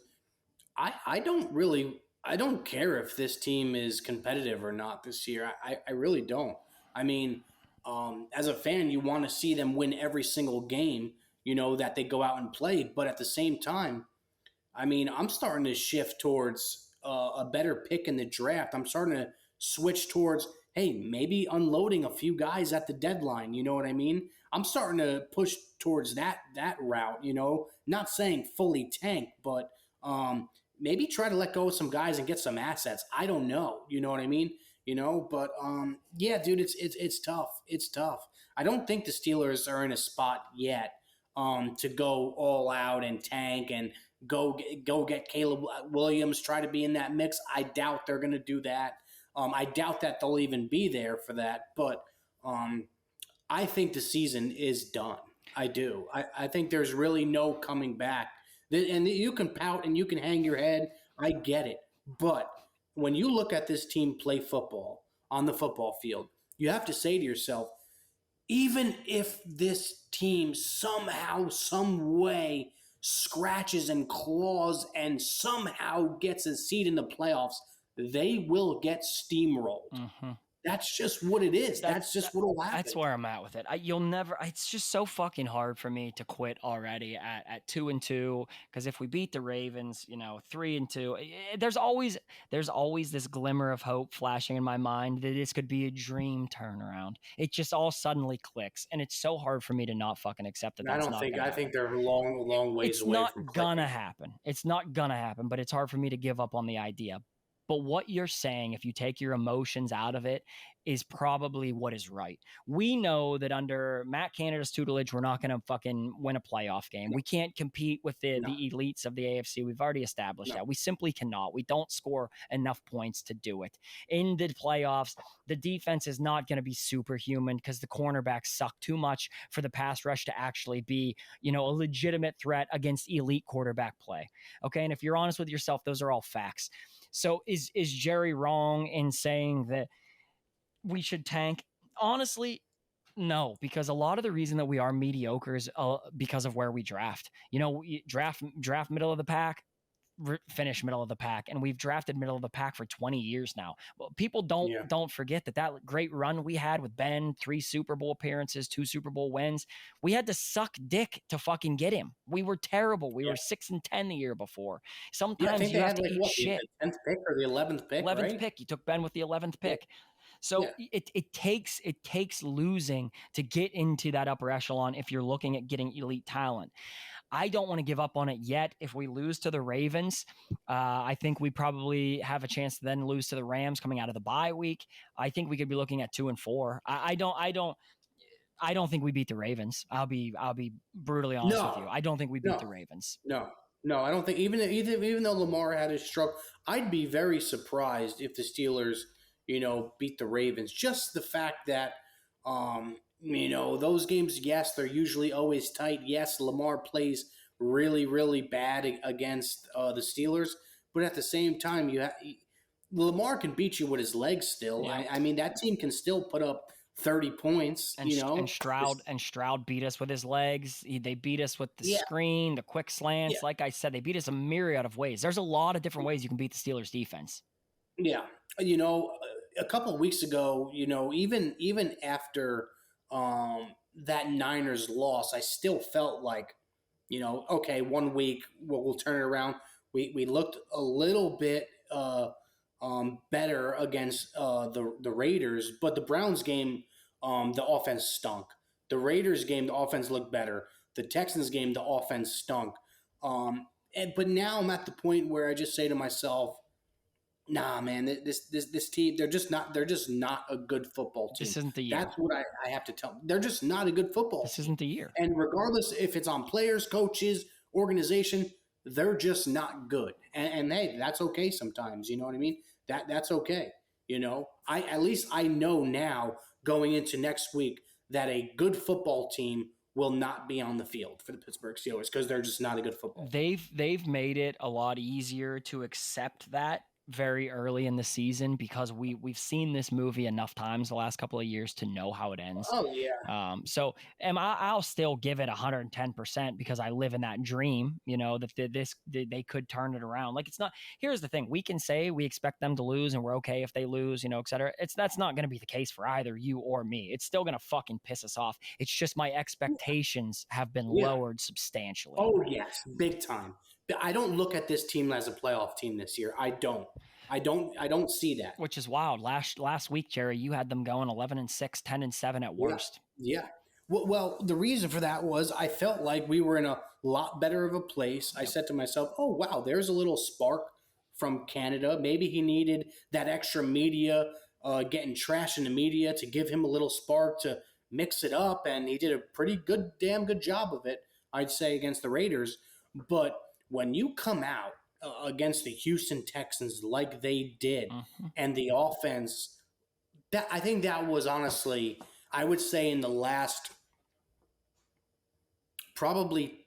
[SPEAKER 4] I don't care if this team is competitive or not this year. I really don't. I mean, as a fan, you want to see them win every single game, that they go out and play. But at the same time, I mean, I'm starting to shift towards a better pick in the draft. I'm starting to switch towards hey, maybe unloading a few guys at the deadline. You know what I mean? I'm starting to push towards that route. Not saying fully tank, but maybe try to let go of some guys and get some assets. I don't know. You know what I mean? But yeah, dude, it's tough. It's tough. I don't think the Steelers are in a spot yet to go all out and tank and go get Caleb Williams, try to be in that mix. I doubt they're going to do that. I doubt that they'll even be there for that. But I think the season is done. I do. I think there's really no coming back. And you can pout and you can hang your head. I get it. But when you look at this team play football on the football field, you have to say to yourself, even if this team somehow, some way scratches and claws and somehow gets a seat in the playoffs, they will get steamrolled.
[SPEAKER 3] Mm-hmm.
[SPEAKER 4] That's just what it is. That's just what will happen.
[SPEAKER 3] That's where I'm at with it. You'll never. It's just so fucking hard for me to quit already at 2-2. Because if we beat the Ravens, 3-2, there's always this glimmer of hope flashing in my mind that this could be a dream turnaround. It just all suddenly clicks, and it's so hard for me to not fucking accept that.
[SPEAKER 4] I think they're long ways away from. It's
[SPEAKER 3] not gonna happen. It's not gonna happen. But it's hard for me to give up on the idea. But what you're saying, if you take your emotions out of it, is probably what is right. We know that under Matt Canada's tutelage, we're not going to fucking win a playoff game. No. We can't compete with the elites of the AFC. We've already established that. We simply cannot. We don't score enough points to do it. In the playoffs, the defense is not going to be superhuman because the cornerbacks suck too much for the pass rush to actually be, a legitimate threat against elite quarterback play. Okay, and if you're honest with yourself, those are all facts. So is Jerry wrong in saying that we should tank? Honestly, no, because a lot of the reason that we are mediocre is because of where we draft. We draft middle of the pack, finish middle of the pack, and we've drafted middle of the pack for 20 years now. Well, people don't forget that great run we had with Ben, 3 Super Bowl appearances, 2 Super Bowl wins. We had to suck dick to fucking get him. We were terrible. We were 6-10 the year before. Sometimes you have to eat shit.
[SPEAKER 4] The 10th pick or the 11th pick,
[SPEAKER 3] 11th
[SPEAKER 4] right?
[SPEAKER 3] pick. You took Ben with the 11th pick. So it takes losing to get into that upper echelon if you're looking at getting elite talent. I don't want to give up on it yet. If we lose to the Ravens, I think we probably have a chance to then lose to the Rams coming out of the bye week. I think we could be looking at 2-4. I don't think we beat the Ravens. I'll be brutally honest with you. I don't think we beat the Ravens.
[SPEAKER 4] No, I don't think even though Lamar had his stroke, I'd be very surprised if the Steelers, beat the Ravens. Just the fact that those games, yes, they're usually always tight. Yes, Lamar plays really, really bad against the Steelers, but at the same time, Lamar can beat you with his legs still. Yeah. I mean, that team can still put up 30 points.
[SPEAKER 3] And Stroud beat us with his legs. They beat us with the screen, the quick slants. Yeah. Like I said, they beat us a myriad of ways. There's a lot of different ways you can beat the Steelers defense.
[SPEAKER 4] Yeah, a couple of weeks ago, even after that Niners loss, I still felt like, okay, 1 week we'll turn it around. We looked a little bit better against the Raiders, but the Browns game, the offense stunk. The Raiders game, the offense looked better. The Texans game, the offense stunk. But now I'm at the point where I just say to myself, nah, man, this team, they're just not a good football team.
[SPEAKER 3] This isn't the year.
[SPEAKER 4] That's what I have to tell them. They're just not a good football team.
[SPEAKER 3] This isn't the year. And
[SPEAKER 4] regardless if it's on players, coaches, organization, they're just not good. And hey, that's okay sometimes. You know what I mean? That's okay. At least I know now going into next week that a good football team will not be on the field for the Pittsburgh Steelers because they're just not a good football team.
[SPEAKER 3] They've made it a lot easier to accept that very early in the season because we've seen this movie enough times the last couple of years to know how it ends.
[SPEAKER 4] Oh yeah.
[SPEAKER 3] So I'll still give it 110% because I live in that dream, that they could turn it around. Like, it's not, here's the thing. We can say we expect them to lose and we're okay if they lose, et cetera. That's not going to be the case for either you or me. It's still going to fucking piss us off. It's just my expectations have been lowered substantially.
[SPEAKER 4] Oh yes. Big time. I don't look at this team as a playoff team this year. I don't see that.
[SPEAKER 3] Which is wild. Last week, Jerry, you had them going 11-6, 10-7 at worst.
[SPEAKER 4] Yeah. Well, the reason for that was I felt like we were in a lot better of a place. I said to myself, oh, wow, there's a little spark from Canada. Maybe he needed that extra media, getting trash in the media to give him a little spark to mix it up. And he did a pretty damn good job of it, I'd say, against the Raiders. But when you come out against the Houston Texans like they did, and the offense, I think that was honestly, I would say in the last probably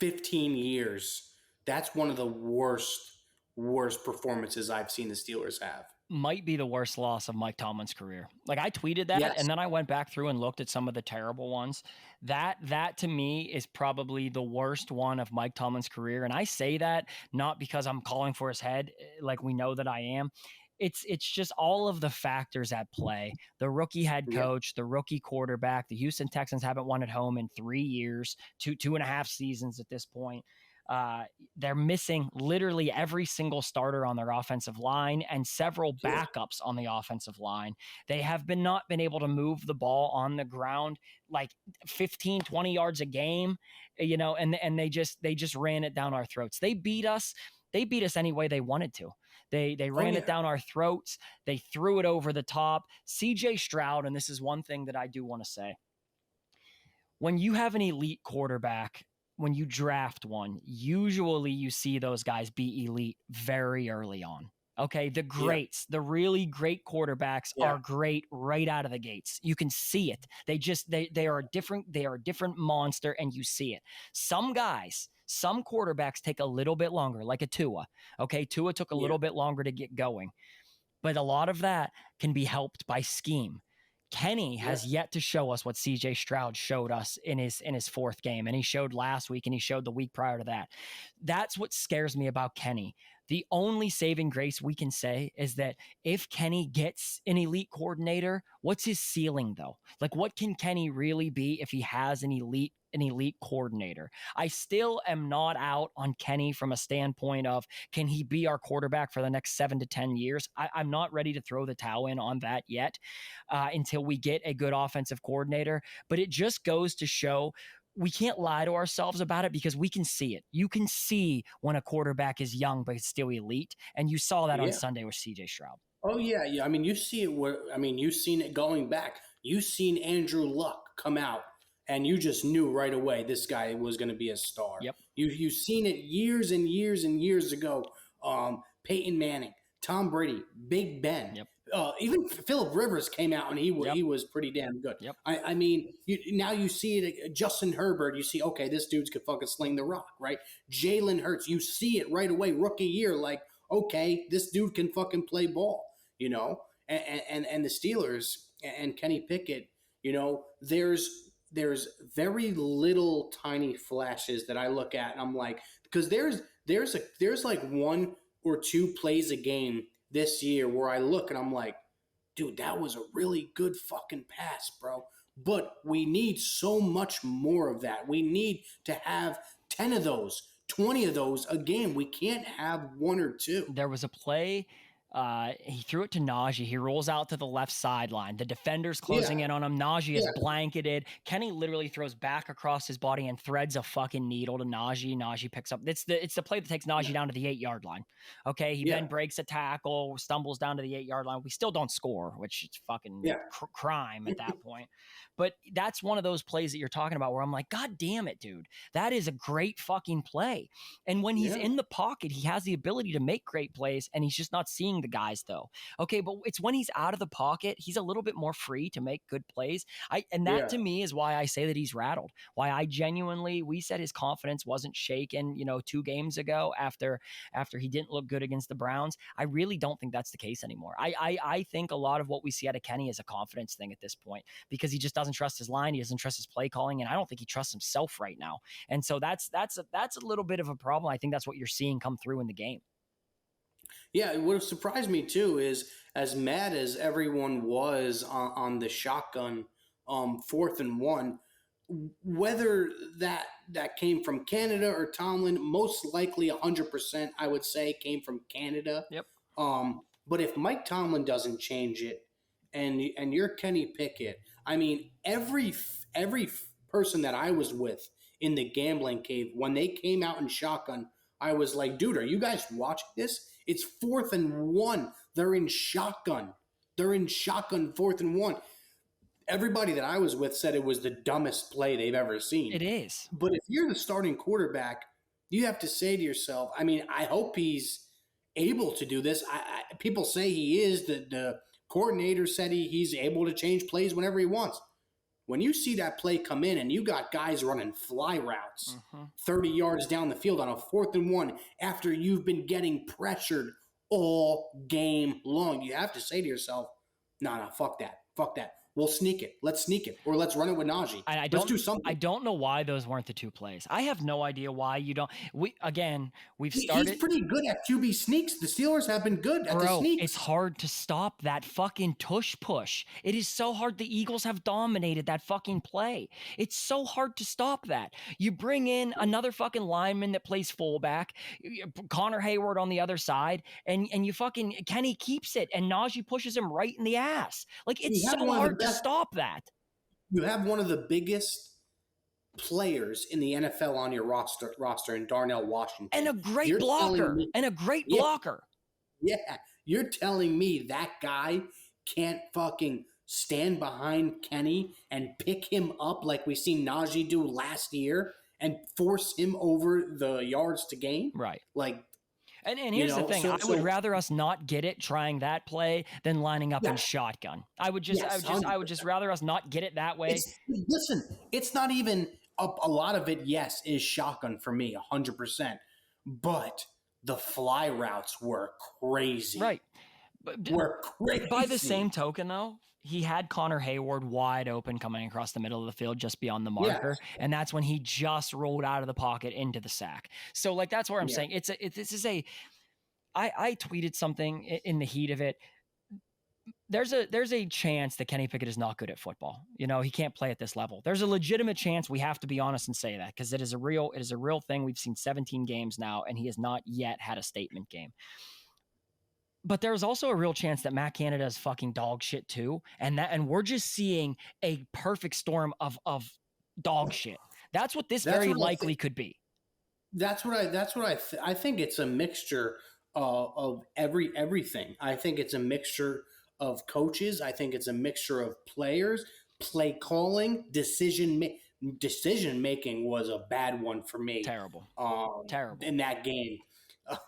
[SPEAKER 4] 15 years, that's one of the worst performances I've seen the Steelers have.
[SPEAKER 3] Might be the worst loss of Mike Tomlin's career. Like, I tweeted that,
[SPEAKER 4] Yes.
[SPEAKER 3] and then I went back through and looked at some of the terrible ones. That to me is probably the worst one of Mike Tomlin's career. And I say that not because I'm calling for his head, like we know that I am. It's just all of the factors at play. The rookie head coach, the rookie quarterback, the Houston Texans haven't won at home in 3 years, two and a half seasons at this point. They're missing literally every single starter on their offensive line and several backups on the offensive line. They have not been able to move the ball on the ground like 15, 20 yards a game, and they just ran it down our throats. They beat us any way they wanted to. They ran it down our throats. They threw it over the top. CJ Stroud, and this is one thing that I do want to say. When you have an elite quarterback, when you draft one, usually you see those guys be elite very early on. Okay, the greats, the really great quarterbacks are great right out of the gates. You can see it. They are a different monster, and you see it. Some quarterbacks take a little bit longer, like a Tua. Okay, Tua took a little bit longer to get going, but a lot of that can be helped by scheme. Kenny has yet to show us what CJ Stroud showed us in his fourth game, and he showed last week, and he showed the week prior to that. That's what scares me about Kenny. The only saving grace we can say is that if Kenny gets an elite coordinator, what's his ceiling though? Like, what can Kenny really be if he has an elite coordinator? I still am not out on Kenny from a standpoint of, can he be our quarterback for the next 7 to 10 years? I'm not ready to throw the towel in on that yet until we get a good offensive coordinator. But it just goes to show we can't lie to ourselves about it because we can see it. You can see when a quarterback is young but still elite, and you saw that on Sunday with CJ Stroud.
[SPEAKER 4] Oh yeah. I mean, you see it. You've seen it going back. You've seen Andrew Luck come out, and you just knew right away this guy was going to be a star.
[SPEAKER 3] Yep.
[SPEAKER 4] You've seen it years and years and years ago. Peyton Manning, Tom Brady, Big Ben.
[SPEAKER 3] Yep.
[SPEAKER 4] Even Phillip Rivers came out, and he was pretty damn good.
[SPEAKER 3] Yep.
[SPEAKER 4] I mean, now you see it. Justin Herbert, you see, okay, this dude's could fucking sling the rock, right? Jalen Hurts, you see it right away, rookie year, like, okay, this dude can fucking play ball, And the Steelers and Kenny Pickett, there's very little tiny flashes that I look at, and I'm like, because there's like 1 or 2 plays a game this year where I look and I'm like, dude, that was a really good fucking pass, bro. But we need so much more of that. We need to have 10 of those, 20 of those a game. We can't have 1 or 2.
[SPEAKER 3] There was a play. He threw it to Najee. He rolls out to the left sideline. The defender's closing in on him. Najee is blanketed. Kenny literally throws back across his body and threads a fucking needle to Najee. Najee picks up. It's the play that takes Najee down to the 8-yard line. Okay, he then breaks a tackle, stumbles down to the 8-yard line. We still don't score, which is fucking crime at that point. But that's one of those plays that you're talking about where I'm like, God damn it, dude. That is a great fucking play. And when he's in the pocket, he has the ability to make great plays, and he's just not seeing the guys though. Okay, but it's when he's out of the pocket, he's a little bit more free to make good plays. To me is why I say that he's rattled. Why I genuinely, we said his confidence wasn't shaken, 2 games ago after he didn't look good against the Browns. I really don't think that's the case anymore. I think a lot of what we see out of Kenny is a confidence thing at this point because he just doesn't trust his line. He doesn't trust his play calling, and I don't think he trusts himself right now. And so that's a little bit of a problem. I think that's what you're seeing come through in the game.
[SPEAKER 4] Yeah, what surprised me too is as mad as everyone was on the shotgun 4th and 1, whether that that came from Canada or Tomlin, most likely 100%, I would say, came from Canada.
[SPEAKER 3] Yep.
[SPEAKER 4] But if Mike Tomlin doesn't change it, and you're Kenny Pickett, I mean, every person that I was with in the gambling cave, when they came out in shotgun, I was like, dude, are you guys watching this? It's 4th and 1. They're in shotgun. 4th and 1. Everybody that I was with said it was the dumbest play they've ever seen.
[SPEAKER 3] It is.
[SPEAKER 4] But if you're the starting quarterback, you have to say to yourself, I mean, I hope he's able to do this. People say he is. The coordinator said he's able to change plays whenever he wants. When you see that play come in and you got guys running fly routes 30 yards down the field on a 4th and 1 after you've been getting pressured all game long, you have to say to yourself, no, fuck that. We'll sneak it. Let's sneak it. Or let's run it with Najee. Let's do something.
[SPEAKER 3] I don't know why those weren't the 2 plays. I have no idea why you don't. We've started.
[SPEAKER 4] He's pretty good at QB sneaks. The Steelers have been good at the sneaks.
[SPEAKER 3] It's hard to stop that fucking tush push. It is so hard. The Eagles have dominated that fucking play. It's so hard to stop that. You bring in another fucking lineman that plays fullback, Connor Hayward on the other side, and you fucking Kenny keeps it, and Najee pushes him right in the ass. Like, it's so hard to stop that.
[SPEAKER 4] You have one of the biggest players in the NFL on your roster in Darnell Washington.
[SPEAKER 3] And a great blocker. Yeah,
[SPEAKER 4] you're telling me that guy can't fucking stand behind Kenny and pick him up like we seen Najee do last year and force him over the yards to gain?
[SPEAKER 3] Right.
[SPEAKER 4] Like,
[SPEAKER 3] And here's the thing. I would rather us not get it trying that play than lining up in shotgun. I would just rather us not get it that way.
[SPEAKER 4] Listen, it's not even a lot of it, yes, is shotgun for me, 100%. But the fly routes were crazy.
[SPEAKER 3] Right. But by the same token, though, he had Connor Hayward wide open coming across the middle of the field just beyond the marker. Yes. And that's when he just rolled out of the pocket into the sack. So, like, that's where I'm saying I tweeted something in the heat of it. There's a chance that Kenny Pickett is not good at football. You know, he can't play at this level. There's a legitimate chance. We have to be honest and say that, because it is a real thing. We've seen 17 games now, and he has not yet had a statement game. But there's also a real chance that Matt Canada is fucking dog shit too, and we're just seeing a perfect storm of dog shit. That's what this very likely could be. I think it's a mixture of everything. I think it's a mixture of coaches. I think it's a mixture of players, play calling, decision making was a bad one for me. Terrible
[SPEAKER 4] in that game.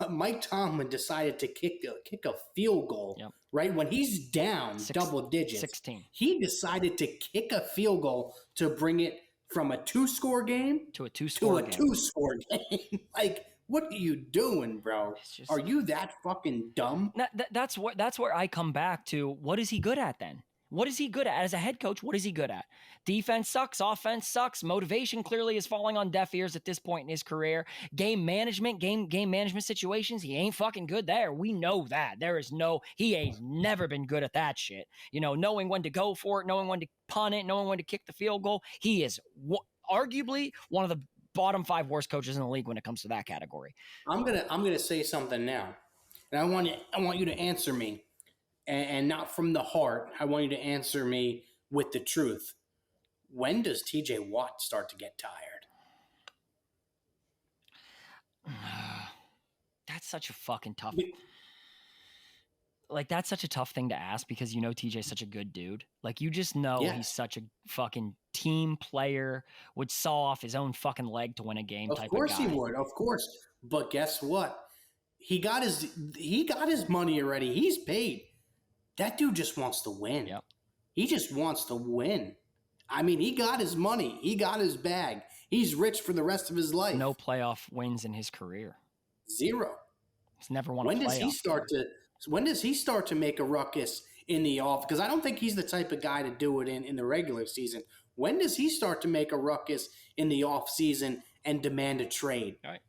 [SPEAKER 4] Mike Tomlin decided to kick a field goal, right? When he's down double digits,
[SPEAKER 3] 16.
[SPEAKER 4] He decided to kick a field goal to bring it from a 2-score game
[SPEAKER 3] to a 2-score
[SPEAKER 4] game. Like, what are you doing, bro? Are you that fucking dumb?
[SPEAKER 3] That's where I come back to, what is he good at then? What is he good at? As a head coach, what is he good at? Defense sucks. Offense sucks. Motivation clearly is falling on deaf ears at this point in his career. Game management situations, he ain't fucking good there. We know that. He ain't never been good at that shit. You know, knowing when to go for it, knowing when to punt it, knowing when to kick the field goal. He is arguably one of the bottom 5 worst coaches in the league when it comes to that category.
[SPEAKER 4] I'm gonna say something now, and I want you to answer me. And not from the heart. I want you to answer me with the truth. When does TJ Watt start to get tired?
[SPEAKER 3] That's such a fucking tough. Like, that's such a tough thing to ask, because you know TJ's such a good dude. Like, you just know he's such a fucking team player, would saw off his own fucking leg to win a game type of guy.
[SPEAKER 4] Of course he would. Of course. But guess what? He got his money already. He's paid. That dude just wants to win.
[SPEAKER 3] Yep.
[SPEAKER 4] He just wants to win. I mean, he got his money. He got his bag. He's rich for the rest of his life.
[SPEAKER 3] No playoff wins in his career.
[SPEAKER 4] 0.
[SPEAKER 3] He's never won a playoff.
[SPEAKER 4] When does he start to make a ruckus in the off? Because I don't think he's the type of guy to do it in the regular season. When does he start to make a ruckus in the off season and demand a trade?
[SPEAKER 3] All right.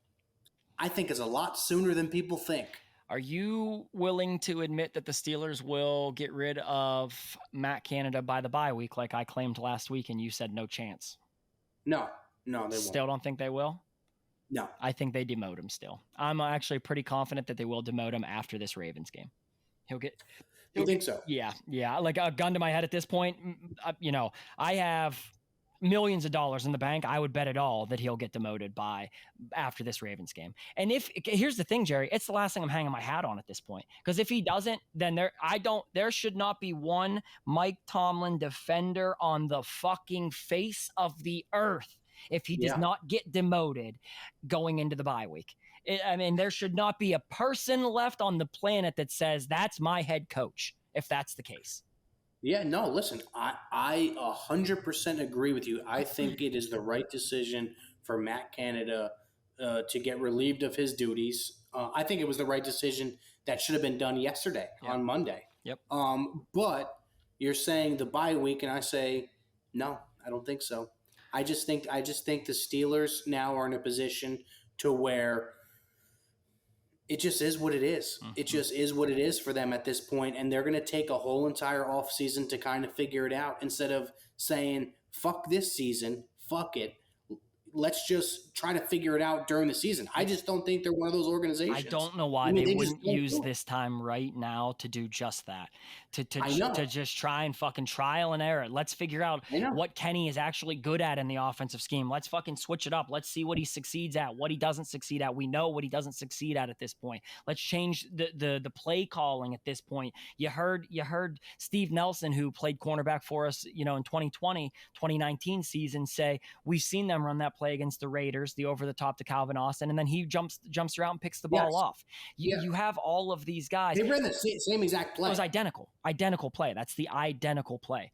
[SPEAKER 4] I think it's a lot sooner than people think.
[SPEAKER 3] Are you willing to admit that the Steelers will get rid of Matt Canada by the bye week, like I claimed last week, and you said no chance?
[SPEAKER 4] No. No, they won't.
[SPEAKER 3] Still don't think they will?
[SPEAKER 4] No.
[SPEAKER 3] I think they demote him still. I'm actually pretty confident that they will demote him after this Ravens game.
[SPEAKER 4] You think so?
[SPEAKER 3] Yeah. Like a gun to my head at this point, I have millions of dollars in the bank. I would bet it all that he'll get demoted by after this Ravens game. And here's the thing, Jerry, it's the last thing I'm hanging my hat on at this point. Because if he doesn't, then there should not be one Mike Tomlin defender on the fucking face of the earth if he does not get demoted going into the bye week. There should not be a person left on the planet that says that's my head coach, if that's the case.
[SPEAKER 4] Yeah, no, listen, I 100% agree with you. I think it is the right decision for Matt Canada to get relieved of his duties. I think it was the right decision that should have been done yesterday on Monday.
[SPEAKER 3] Yep.
[SPEAKER 4] But you're saying the bye week, and I say, no, I don't think so. I just think the Steelers now are in a position to where it just is what it is. Mm-hmm. It just is what it is for them at this point, and they're going to take a whole entire offseason to kind of figure it out instead of saying, fuck this season, fuck it. Let's just try to figure it out during the season. I just don't think they're one of those organizations.
[SPEAKER 3] I don't know why they wouldn't use this time right now to do just that. To just try and fucking trial and error. Let's figure out what Kenny is actually good at in the offensive scheme. Let's fucking switch it up. Let's see what he succeeds at, what he doesn't succeed at. We know what he doesn't succeed at this point. Let's change the play calling at this point. You heard Steve Nelson, who played cornerback for us, in 2019 season, say we've seen them run that play against the Raiders, the over the top to Calvin Austin, and then he jumps around and picks the ball off. You have all of these guys.
[SPEAKER 4] They ran the same exact play.
[SPEAKER 3] It was identical play. That's the identical play,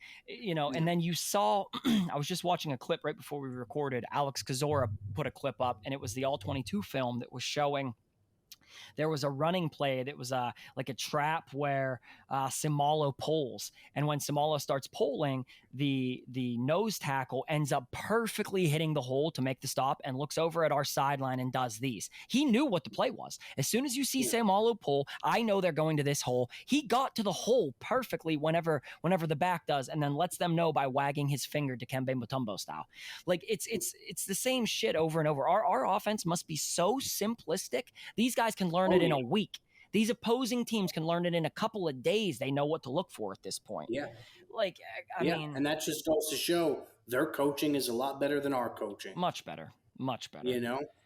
[SPEAKER 3] and then you saw, I was just watching a clip right before we recorded. Alex Kozora put a clip up, and it was the all 22 film that was showing there was a running play that was like a trap where Simalo pulls. And when Simalo starts pulling, the nose tackle ends up perfectly hitting the hole to make the stop and looks over at our sideline and does these. He knew what the play was. As soon as you see Simalo pull, I know they're going to this hole. He got to the hole perfectly whenever the back does, and then lets them know by wagging his finger to Kembe Mutombo style. Like it's the same shit over and over. Our offense must be so simplistic. These guys can learn it in a week. These opposing teams can learn it in a couple of days. They know what to look for at this point.
[SPEAKER 4] Yeah.
[SPEAKER 3] Like, I mean.
[SPEAKER 4] And that just goes to show their coaching is a lot better than our coaching.
[SPEAKER 3] Much better.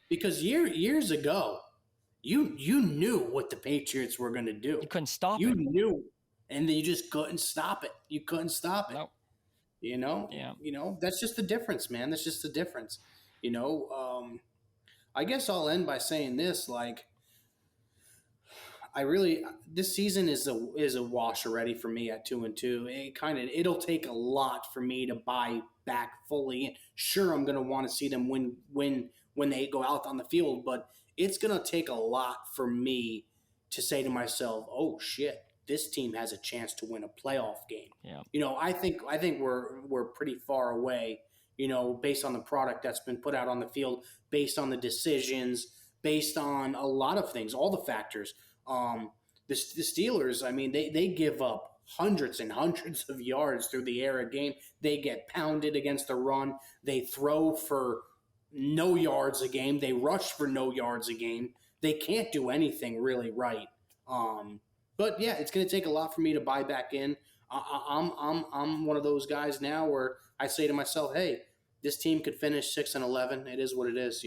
[SPEAKER 4] Because years ago, you knew what the Patriots were going to do.
[SPEAKER 3] You couldn't stop it.
[SPEAKER 4] You knew, and you just couldn't stop it. You couldn't stop it.
[SPEAKER 3] Nope.
[SPEAKER 4] Yeah. That's just the difference, man. That's just the difference. I guess I'll end by saying this, like, this season is a wash already for me at 2-2. It'll take a lot for me to buy back fully. Sure, I'm going to want to see them win when they go out on the field, but it's going to take a lot for me to say to myself, "Oh shit, this team has a chance to win a playoff game."
[SPEAKER 3] Yeah.
[SPEAKER 4] I think we're pretty far away, based on the product that's been put out on the field, based on the decisions, based on a lot of things, all the factors. The Steelers, I mean, they give up hundreds and hundreds of yards through the air a game. They get pounded against the run. They throw for no yards a game. They rush for no yards a game. They can't do anything really right. But yeah, it's going to take a lot for me to buy back in. I'm one of those guys now where I say to myself, hey, this team could finish 6-11. It is what it is,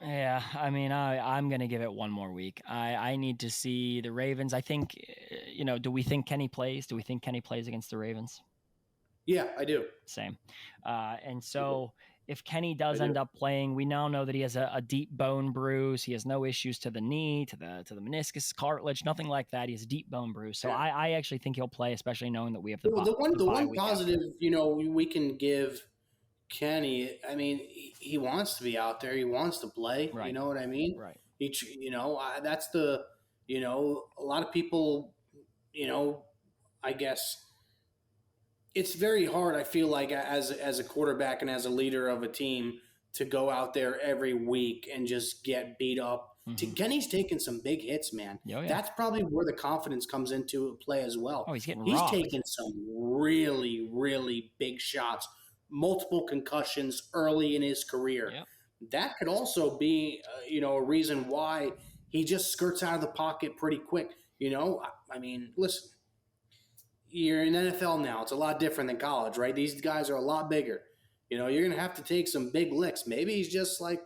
[SPEAKER 3] Yeah, I mean, I'm going to give it one more week. I need to see the Ravens. I think, do we think Kenny plays? Do we think Kenny plays against the Ravens?
[SPEAKER 4] Yeah, I do.
[SPEAKER 3] Same. And so if Kenny does end up playing, we now know that he has a deep bone bruise. He has no issues to the knee, to the meniscus, cartilage, nothing like that. He has a deep bone bruise. So I actually think he'll play, especially knowing that we have the
[SPEAKER 4] one positive, we can give Kenny, I mean, he wants to be out there. He wants to play.
[SPEAKER 3] Right.
[SPEAKER 4] You know what I mean?
[SPEAKER 3] Right.
[SPEAKER 4] That's the, a lot of people, I guess it's very hard, I feel like, as a quarterback and as a leader of a team to go out there every week and just get beat up. Mm-hmm. Kenny's taking some big hits, man.
[SPEAKER 3] Oh, yeah.
[SPEAKER 4] That's probably where the confidence comes into play as well.
[SPEAKER 3] Oh, he's
[SPEAKER 4] taking some really, really big shots multiple concussions early in his career.
[SPEAKER 3] Yep.
[SPEAKER 4] That could also be, a reason why he just skirts out of the pocket pretty quick. I mean, listen, you're in NFL now. It's a lot different than college, right? These guys are a lot bigger. You're going to have to take some big licks. Maybe he's just like,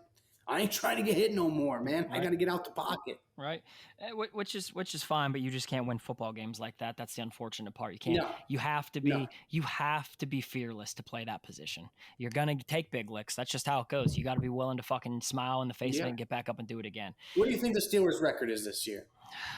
[SPEAKER 4] I ain't trying to get hit no more, man.
[SPEAKER 3] Right.
[SPEAKER 4] I got to get out the pocket.
[SPEAKER 3] Right, which is fine, but you just can't win football games like that. That's the unfortunate part. You can't.
[SPEAKER 4] No.
[SPEAKER 3] You have to be fearless to play that position. You're gonna take big licks. That's just how it goes. You got to be willing to fucking smile in the face of it and get back up and do it again.
[SPEAKER 4] What do you think the Steelers' record is this year?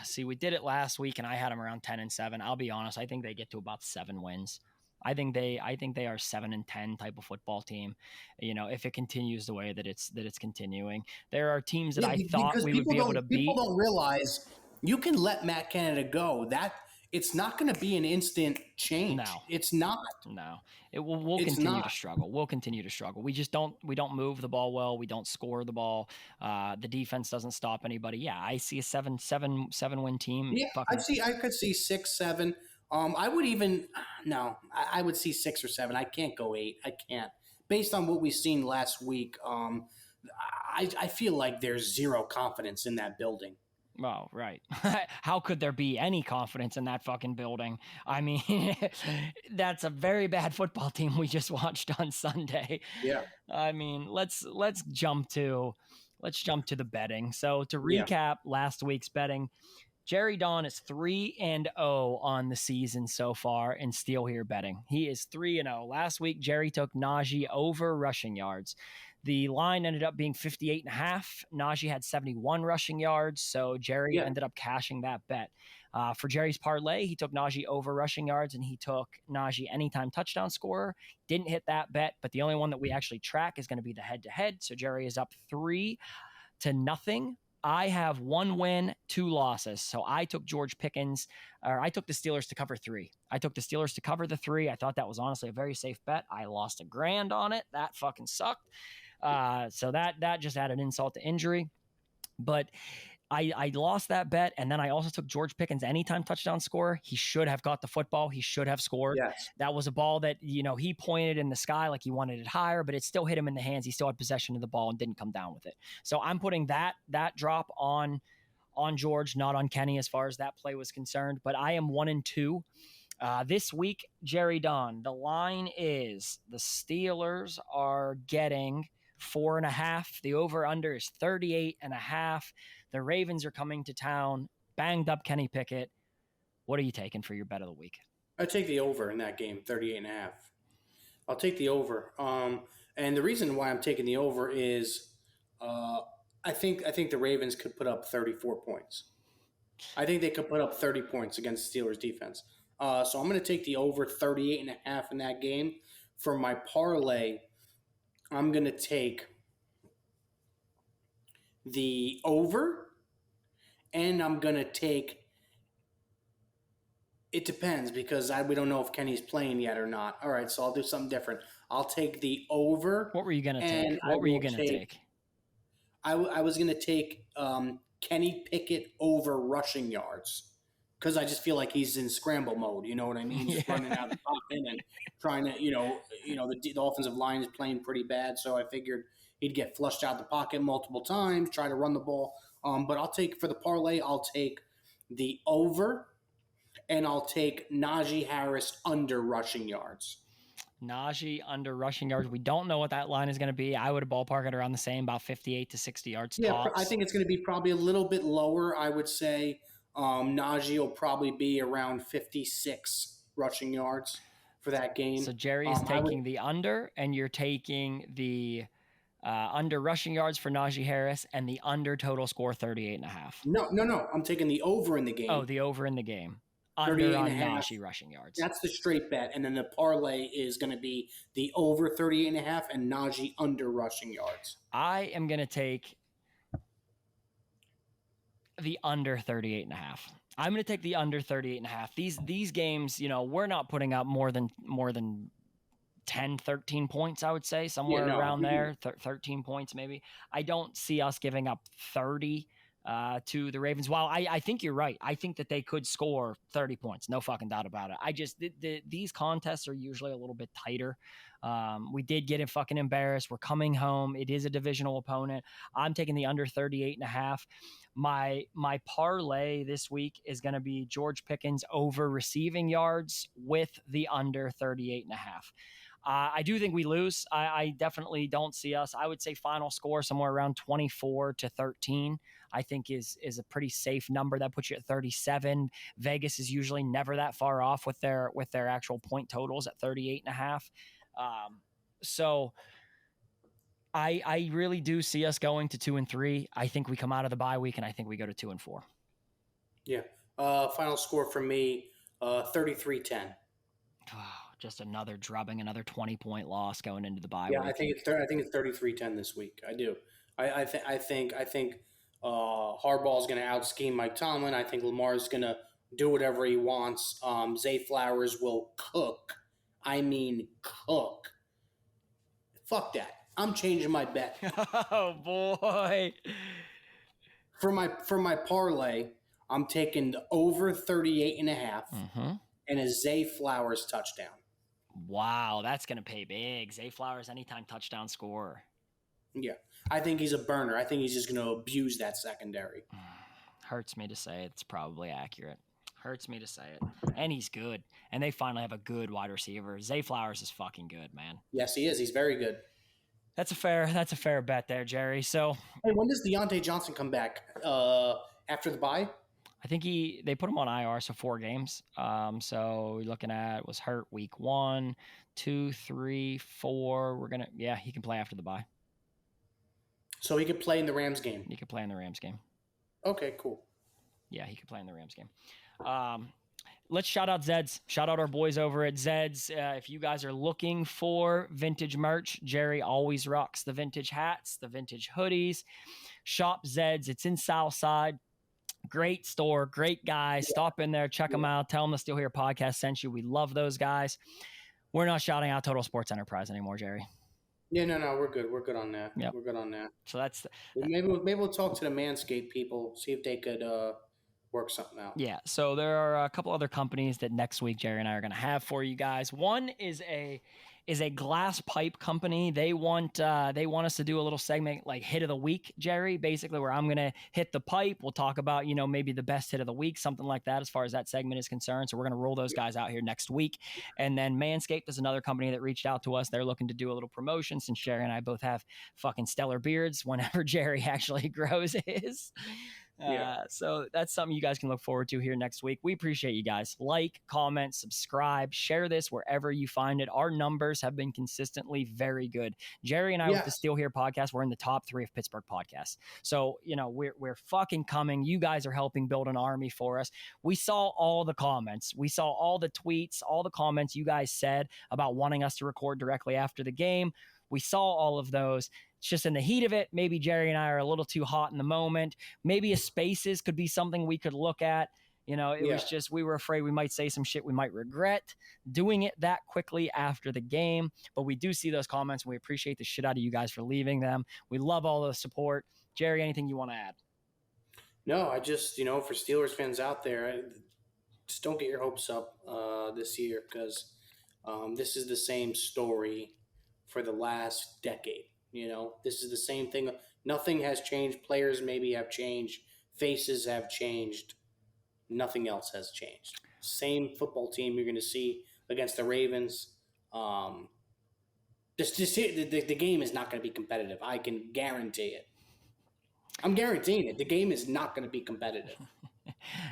[SPEAKER 3] See, we did it last week, and I had them around 10-7. I'll be honest. I think they get to about 7 wins. I think they are 7-10 type of football team. If it continues the way that it's continuing, there are teams that I thought we would be able to beat.
[SPEAKER 4] People don't realize you can let Matt Canada go. That it's not going to be an instant change.
[SPEAKER 3] No,
[SPEAKER 4] it's not.
[SPEAKER 3] No, we'll continue to struggle. We'll continue to struggle. We don't move the ball well. We don't score the ball. The defense doesn't stop anybody. Yeah, I see a 7 win team.
[SPEAKER 4] Yeah, I could see 6, 7. I would even I would see 6 or 7. I can't go 8. I can't. Based on what we've seen last week, I feel like there's zero confidence in that building.
[SPEAKER 3] Oh, right. How could there be any confidence in that fucking building? I mean, that's a very bad football team we just watched on Sunday.
[SPEAKER 4] Yeah.
[SPEAKER 3] I mean, let's jump to the betting. So to recap last week's betting, Jerry Don is 3-0 on the season so far in Steel Here betting. He is 3-0. Last week, Jerry took Najee over rushing yards. The line ended up being 58.5. Najee had 71 rushing yards, so Jerry ended up cashing that bet. For Jerry's parlay, he took Najee over rushing yards, and he took Najee anytime touchdown scorer. Didn't hit that bet, but the only one that we actually track is going to be the head-to-head. So Jerry is up 3-0. I have 1 win, 2 losses. So I took I took the Steelers to cover 3. I took the Steelers to cover the 3. I thought that was honestly a very safe bet. I lost $1,000 on it. That fucking sucked. So that just added insult to injury. But I lost that bet, and then I also took George Pickens anytime touchdown scorer. He should have got the football. He should have scored.
[SPEAKER 4] Yes.
[SPEAKER 3] That was a ball that, he pointed in the sky like he wanted it higher, but it still hit him in the hands. He still had possession of the ball and didn't come down with it. So I'm putting that drop on George, not on Kenny as far as that play was concerned. But I am 1-2. This week, Jerry Don, the line is the Steelers are getting 4.5. The over-under is 38.5. The Ravens are coming to town. Banged up Kenny Pickett. What are you taking for your bet of the week?
[SPEAKER 4] I take the over in that game, 38.5. I'll take the over. And the reason why I'm taking the over is I think the Ravens could put up 34 points. I think they could put up 30 points against the Steelers defense. So I'm going to take the over 38.5 in that game. For my parlay, I'm going to take the over, and I'm going to take – it depends because we don't know if Kenny's playing yet or not. All right, so I'll do something different. I'll take the over.
[SPEAKER 3] What were you going to take? What were you going to take?
[SPEAKER 4] I was going to take Kenny Pickett over rushing yards because I just feel like he's in scramble mode. You know what I mean? Just running out the pocket and trying to, the offensive line is playing pretty bad. So I figured he'd get flushed out the pocket multiple times, try to run the ball. But I'll take for the parlay, I'll take the over, and I'll take Najee Harris under rushing yards.
[SPEAKER 3] Najee under rushing yards. We don't know what that line is going to be. I would ballpark it around the same, about 58 to 60 yards.
[SPEAKER 4] Yeah,
[SPEAKER 3] tops.
[SPEAKER 4] I think it's going to be probably a little bit lower. I would say Najee will probably be around 56 rushing yards for that game.
[SPEAKER 3] So Jerry is taking the under, and you're taking the under rushing yards for Najee Harris and the under total score 38.5.
[SPEAKER 4] No. I'm taking the over in the game.
[SPEAKER 3] Oh, the over in the game. Under on Najee rushing yards.
[SPEAKER 4] That's the straight bet. And then the parlay is going to be the over 38.5 and Najee under rushing yards.
[SPEAKER 3] I am going to take the under 38.5. I'm going to take the under 38.5. These games, we're not putting up more than 10, 13 points, I would say, somewhere around there, 13 points maybe. I don't see us giving up 30 to the Ravens. While I think you're right. I think that they could score 30 points. No fucking doubt about it. These contests are usually a little bit tighter We did get fucking embarrassed. We're coming home. It is a divisional opponent. I'm taking the under 38.5. My parlay this week is going to be George Pickens over receiving yards with the under 38.5. I do think we lose. I definitely don't see us. I would say final score somewhere around 24-13. I think is a pretty safe number. That puts you at 37. Vegas is usually never that far off with their actual point totals at 38.5. So I really do see us going to 2-3. I think we come out of the bye week and I think we go to 2-4.
[SPEAKER 4] Yeah. Final score for me, 33-10.
[SPEAKER 3] Just another drubbing, another 20-point loss going into the bye
[SPEAKER 4] Yeah,
[SPEAKER 3] week.
[SPEAKER 4] I think it's 33-10 this week. I do. I think Harbaugh's going to out scheme Mike Tomlin. I think Lamar's going to do whatever he wants. Zay Flowers will cook. I mean, cook. Fuck that. I'm changing my bet.
[SPEAKER 3] Oh boy.
[SPEAKER 4] For my parlay, I'm taking the over 38.5 and a Zay Flowers touchdown.
[SPEAKER 3] Wow, that's going to pay big. Zay Flowers, anytime touchdown scorer.
[SPEAKER 4] Yeah. I think he's a burner. I think he's just going to abuse that secondary.
[SPEAKER 3] Hurts me to say it's probably accurate. Hurts me to say it. And he's good. And they finally have a good wide receiver. Zay Flowers is fucking good, man.
[SPEAKER 4] Yes, he is. He's very good.
[SPEAKER 3] That's a fair bet there, Jerry. So,
[SPEAKER 4] hey, when does Deontay Johnson come back? After the bye?
[SPEAKER 3] I think they put him on IR, so 4 games. So we're looking at was hurt week 1, 2, 3, 4. He can play after the bye.
[SPEAKER 4] So he could play in the Rams game.
[SPEAKER 3] He could play in the Rams game.
[SPEAKER 4] Okay, cool.
[SPEAKER 3] Yeah, he could play in the Rams game. Let's shout out Zeds. Shout out our boys over at Zeds. If you guys are looking for vintage merch, Jerry always rocks the vintage hats, the vintage hoodies. Shop Zeds. It's in Southside. Great store, great guys. Stop in there, check them out. Tell them the Still Here podcast sent you. We love those guys. We're not shouting out Total Sports Enterprise anymore, Jerry.
[SPEAKER 4] Yeah, no, we're good. We're good on that.
[SPEAKER 3] Yep.
[SPEAKER 4] We're good on that.
[SPEAKER 3] So that's
[SPEAKER 4] maybe we'll talk to the Manscaped people, see if they could work something out.
[SPEAKER 3] Yeah. So there are a couple other companies that next week Jerry and I are going to have for you guys. One is a glass pipe company. They want us to do a little segment like hit of the week, Jerry, basically where I'm going to hit the pipe. We'll talk about, maybe the best hit of the week, something like that as far as that segment is concerned. So we're going to roll those guys out here next week. And then Manscaped is another company that reached out to us. They're looking to do a little promotion since Jerry and I both have fucking stellar beards whenever Jerry actually grows his. So that's something you guys can look forward to here next week. We appreciate you guys. Like, comment, subscribe, share this wherever you find it. Our numbers have been consistently very good. Jerry and I with the Still Here podcast, we're in the top 3 of Pittsburgh podcasts. So, we're fucking coming. You guys are helping build an army for us. We saw all the comments. We saw all the tweets, all the comments you guys said about wanting us to record directly after the game. We saw all of those. It's just in the heat of it. Maybe Jerry and I are a little too hot in the moment. Maybe a spaces could be something we could look at. It was just, we were afraid we might say some shit we might regret doing it that quickly after the game. But we do see those comments. And we appreciate the shit out of you guys for leaving them. We love all the support. Jerry, anything you want to add?
[SPEAKER 4] No, I just, for Steelers fans out there, just don't get your hopes up this year because this is the same story for the last decade. This is the same thing. Nothing has changed. Players maybe have changed. Faces have changed. Nothing else has changed. Same football team you're going to see against the Ravens. The game is not going to be competitive. I can guarantee it. I'm guaranteeing it. The game is not going to be competitive.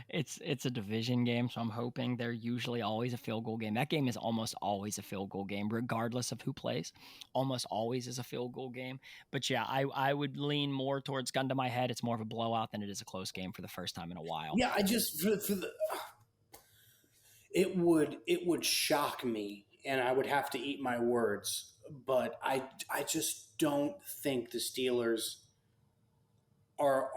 [SPEAKER 3] It's a division game, so I'm hoping they're usually always a field goal game. That game is almost always a field goal game, regardless of who plays. Almost always is a field goal game. But yeah, I would lean more towards gun to my head. It's more of a blowout than it is a close game for the first time in a while.
[SPEAKER 4] Yeah, I just it would shock me, and I would have to eat my words. But I just don't think the Steelers are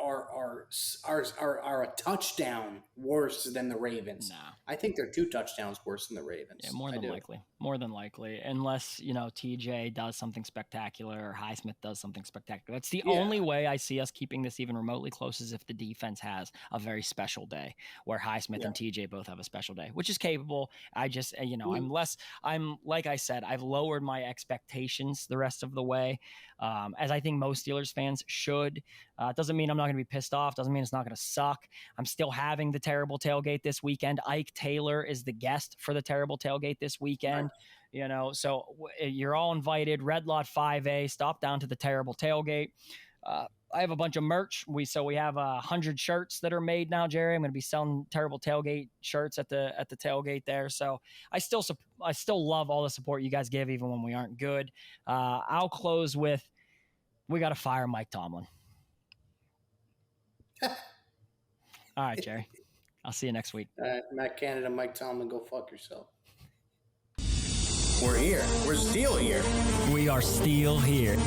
[SPEAKER 4] a touchdown worse than the Ravens.
[SPEAKER 3] Nah.
[SPEAKER 4] I think they're 2 touchdowns worse than the Ravens.
[SPEAKER 3] Yeah, more than likely. More than likely, unless, TJ does something spectacular or Highsmith does something spectacular. That's the only way I see us keeping this even remotely close, is if the defense has a very special day where Highsmith and TJ both have a special day, which is capable. I just, I'm like I said, I've lowered my expectations the rest of the way, as I think most Steelers fans should. Doesn't mean I'm not going to be pissed off. Doesn't mean it's not going to suck. I'm still having the terrible tailgate this weekend. Ike Taylor is the guest for the terrible tailgate this weekend. So you're all invited. Red Lot 5A, stop down to the terrible tailgate. I have a bunch of merch. We have 100 shirts that are made now, Jerry. I'm going to be selling terrible tailgate shirts at the tailgate there. So I still love all the support you guys give, even when we aren't good. I'll close with, we got to fire Mike Tomlin. All right, Jerry. I'll see you next week.
[SPEAKER 4] Matt Canada, Mike Tomlin, go fuck yourself.
[SPEAKER 2] We're here. We're still here.
[SPEAKER 3] We are still here.